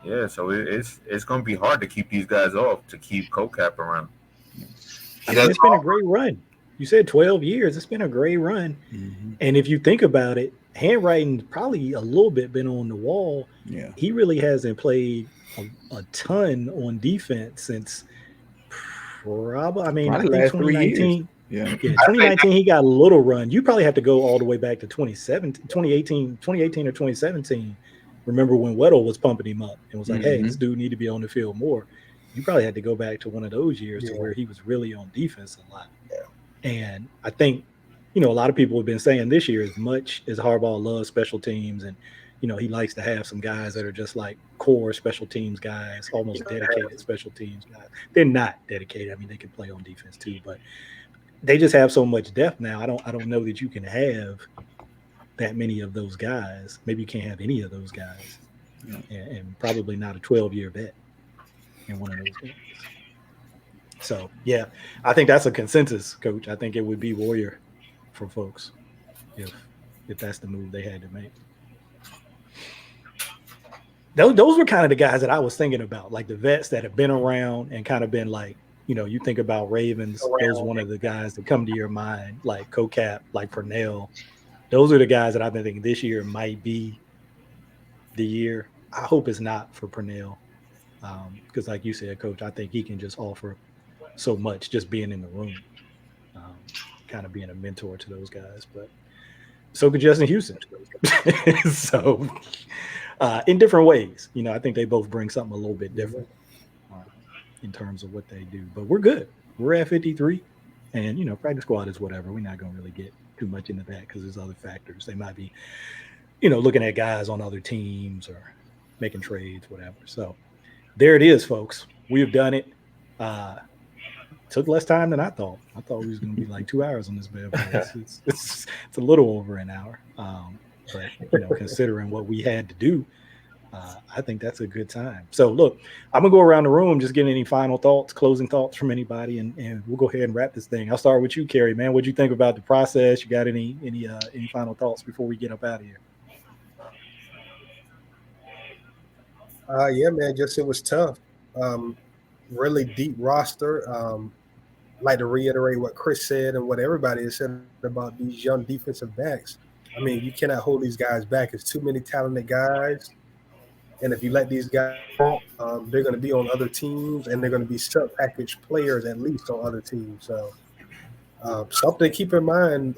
[SPEAKER 5] Yeah, so it's going to be hard to keep these guys off to keep Co-Cap around.
[SPEAKER 2] It's been a great run. You said 12 years. It's been a great run.
[SPEAKER 6] Mm-hmm.
[SPEAKER 2] And if you think about it, handwriting's probably a little bit been on the wall.
[SPEAKER 6] Yeah.
[SPEAKER 2] He really hasn't played a ton on defense since probably, I think
[SPEAKER 6] last 3 years.
[SPEAKER 2] 2019.
[SPEAKER 6] Yeah.
[SPEAKER 2] 2019 he got a little run. You probably have to go all the way back to 2018 or 2017. Remember when Weddle was pumping him up and was like, hey, this dude need to be on the field more. You probably had to go back to one of those years to where he was really on defense a lot. Yeah. And I think, a lot of people have been saying this year, as much as Harbaugh loves special teams and, he likes to have some guys that are just like core special teams guys, almost dedicated special teams guys. They're not dedicated. I mean, they can play on defense too, but they just have so much depth now. I don't know that you can have that many of those guys. Maybe you can't have any of those guys, and probably not a 12-year vet in one of those games. So, yeah, I think that's a consensus, Coach. I think it would be Warrior for folks if that's the move they had to make. Those were kind of the guys that I was thinking about, like the vets that have been around and kind of been like, you think about Ravens, those are one of the guys that come to your mind, like Co-Cap, like Purnell. Those are the guys that I've been thinking this year might be the year. I hope it's not for Purnell because like you said, Coach, I think he can just offer so much just being in the room, kind of being a mentor to those guys. But so could Justin Houston. So in different ways, I think they both bring something a little bit different in terms of what they do. But we're good. We're at 53. And, practice squad is whatever. We're not going to really get too much into that because there's other factors. They might be, looking at guys on other teams or making trades, whatever. So there it is, folks. We have done it. Took less time than I thought. I thought we was going to be like 2 hours on this bad boy. It's a little over an hour. But, considering what we had to do, I think that's a good time. So, look, I'm going to go around the room, just get any final thoughts, closing thoughts from anybody, and we'll go ahead and wrap this thing. I'll start with you, Kerry, man. What'd you think about the process? You got any final thoughts before we get up out of here?
[SPEAKER 3] Yeah, man, it was tough. Really deep roster. Like to reiterate what Chris said and what everybody has said about these young defensive backs. I mean, you cannot hold these guys back. It's too many talented guys. And if you let these guys they're going to be on other teams, and they're going to be sub-package players at least on other teams. So something to keep in mind,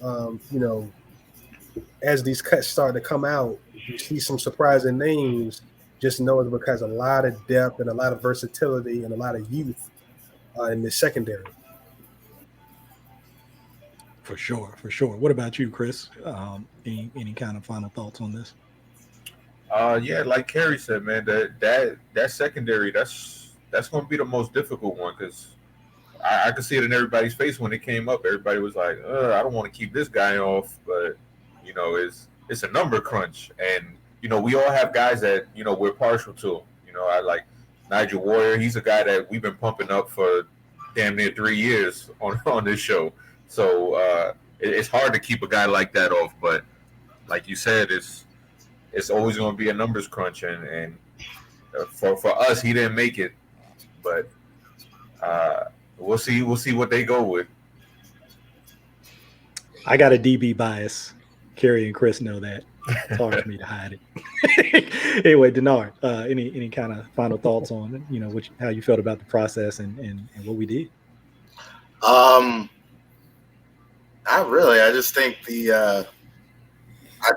[SPEAKER 3] as these cuts start to come out, you see some surprising names, just know it's because a lot of depth and a lot of versatility and a lot of youth in the secondary.
[SPEAKER 2] For sure. What about you, Chris? Any kind of final thoughts on this?
[SPEAKER 5] Yeah, like Kerry said, man, that secondary, that's going to be the most difficult one because I could see it in everybody's face when it came up. Everybody was like, I don't want to keep this guy off, but it's a number crunch, and we all have guys that we're partial to. I like Nigel Warrior. He's a guy that we've been pumping up for damn near 3 years on this show. So it's hard to keep a guy like that off, but like you said, it's always going to be a numbers crunch, and for us, he didn't make it, but we'll see what they go with.
[SPEAKER 2] I got a DB bias. Kerry and Chris know that. It's hard for me to hide it. Anyway, Dennard, any kind of final thoughts on how you felt about the process and what we did?
[SPEAKER 4] Not really. I just think I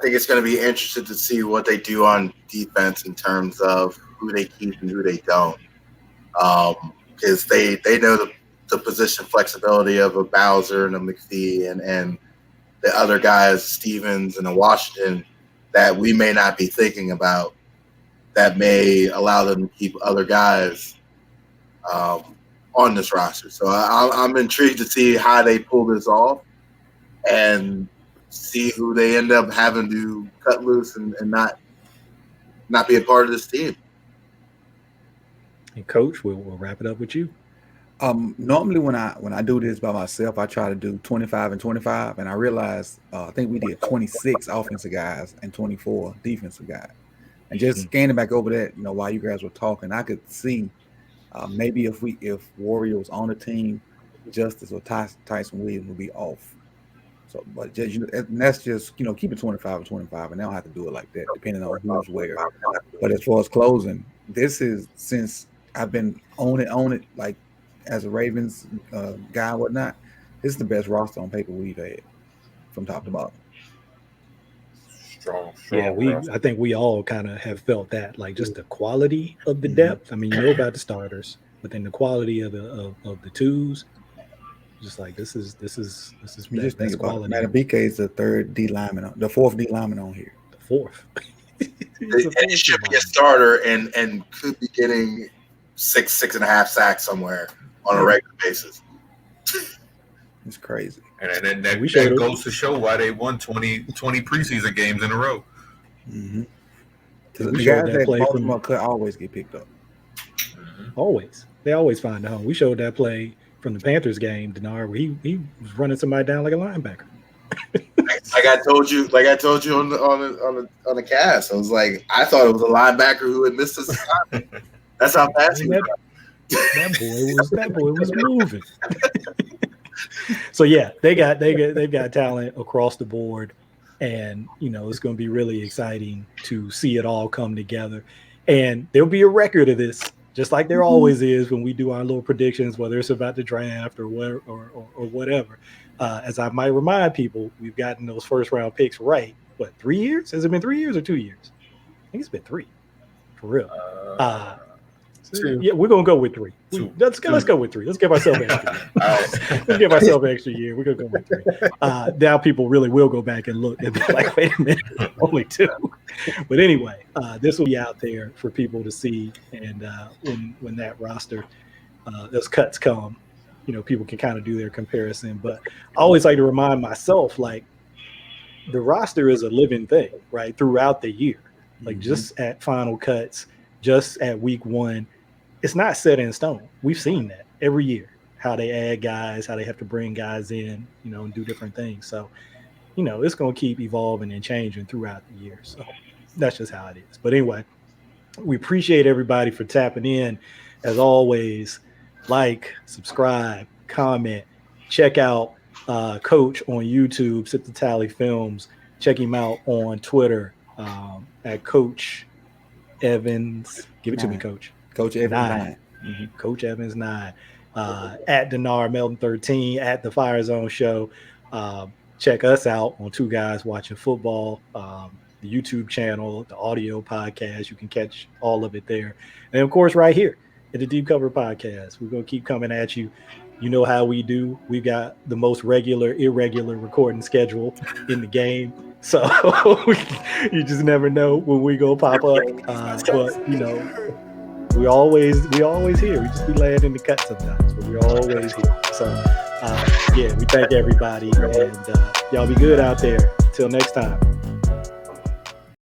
[SPEAKER 4] think it's going to be interesting to see what they do on defense in terms of who they keep and who they don't, because they know the position flexibility of a Bowser and a McPhee and the other guys, Stevens and a Washington, that we may not be thinking about, that may allow them to keep other guys on this roster. So I'm intrigued to see how they pull this off and see who they end up having to cut loose and not be a part of this team.
[SPEAKER 2] And Coach, we'll wrap it up with you.
[SPEAKER 6] Normally when I do this by myself, I try to do 25 and 25, and I realized I think we did 26 offensive guys and 24 defensive guys. And just scanning back over that, while you guys were talking, I could see maybe if Warrior was on the team, Justice or Tyson Williams would be off. So, but just, and that's just keep it 25 and 25, and they don't have to do it like that, depending on who's where. But as far as closing, this is, since I've been on it like as a Ravens guy and whatnot, this is the best roster on paper we've had from top to bottom.
[SPEAKER 5] Strong
[SPEAKER 2] yeah, I think we all kind of have felt that, like just the quality of the depth. I mean, you know about the starters, but then the quality of the twos, just like this is
[SPEAKER 6] you just think about quality. Matabike is the fourth D lineman on here.
[SPEAKER 2] The fourth.
[SPEAKER 4] It should be a starter and could be getting 6.5 sacks somewhere on a regular basis.
[SPEAKER 6] It's crazy.
[SPEAKER 5] And then that goes to show why they won 20 preseason games in a row.
[SPEAKER 6] Mm-hmm. The guys that Baltimore could always get picked up.
[SPEAKER 2] Always. They always find a home. We showed that play from the Panthers game, Dennard, where he was running somebody down like a linebacker.
[SPEAKER 4] Like I told you on the cast, I was like, I thought it was a linebacker who had missed his assignment. That's how fast he was.
[SPEAKER 2] That boy was moving. So yeah, they've got talent across the board, and it's going to be really exciting to see it all come together. And there'll be a record of this, just like there always is when we do our little predictions, whether it's about the draft or whatever. As I might remind people, we've gotten those first round picks right. What, 3 years? Has it been 3 years or 2 years? I think it's been 3, for real. 2. Yeah, we're gonna go with 3. Let's go with 3. Let's give ourselves an extra year. Let's give ourselves an extra year. We're gonna go with 3. Now people really will go back and look and be like, wait a minute, only 2. But anyway, this will be out there for people to see, and when that roster, those cuts come, people can kind of do their comparison. But I always like to remind myself, like, the roster is a living thing, right, throughout the year. Like just at final cuts, just at week 1. It's not set in stone. We've seen that every year, how they add guys, how they have to bring guys in, and do different things. So, it's going to keep evolving and changing throughout the year. So that's just how it is. But anyway, we appreciate everybody for tapping in. As always, like, subscribe, comment, check out Coach on YouTube, Sit the Tally Films. Check him out on Twitter at Coach Evans. Give it to me, Coach.
[SPEAKER 6] Coach Evans 9.
[SPEAKER 2] Coach Evans 9. At Dennard Melton 13, at the Fire Zone Show. Check us out on Two Guys Watching Football, the YouTube channel, the audio podcast. You can catch all of it there. And of course, right here at the Deep Cover Podcast, we're going to keep coming at you. You know how we do. We've got the most irregular recording schedule in the game. So you just never know when we go pop up. But we always here. We just be laying in the cut sometimes, but we're always here. So we thank everybody, and y'all be good out there. Till next time.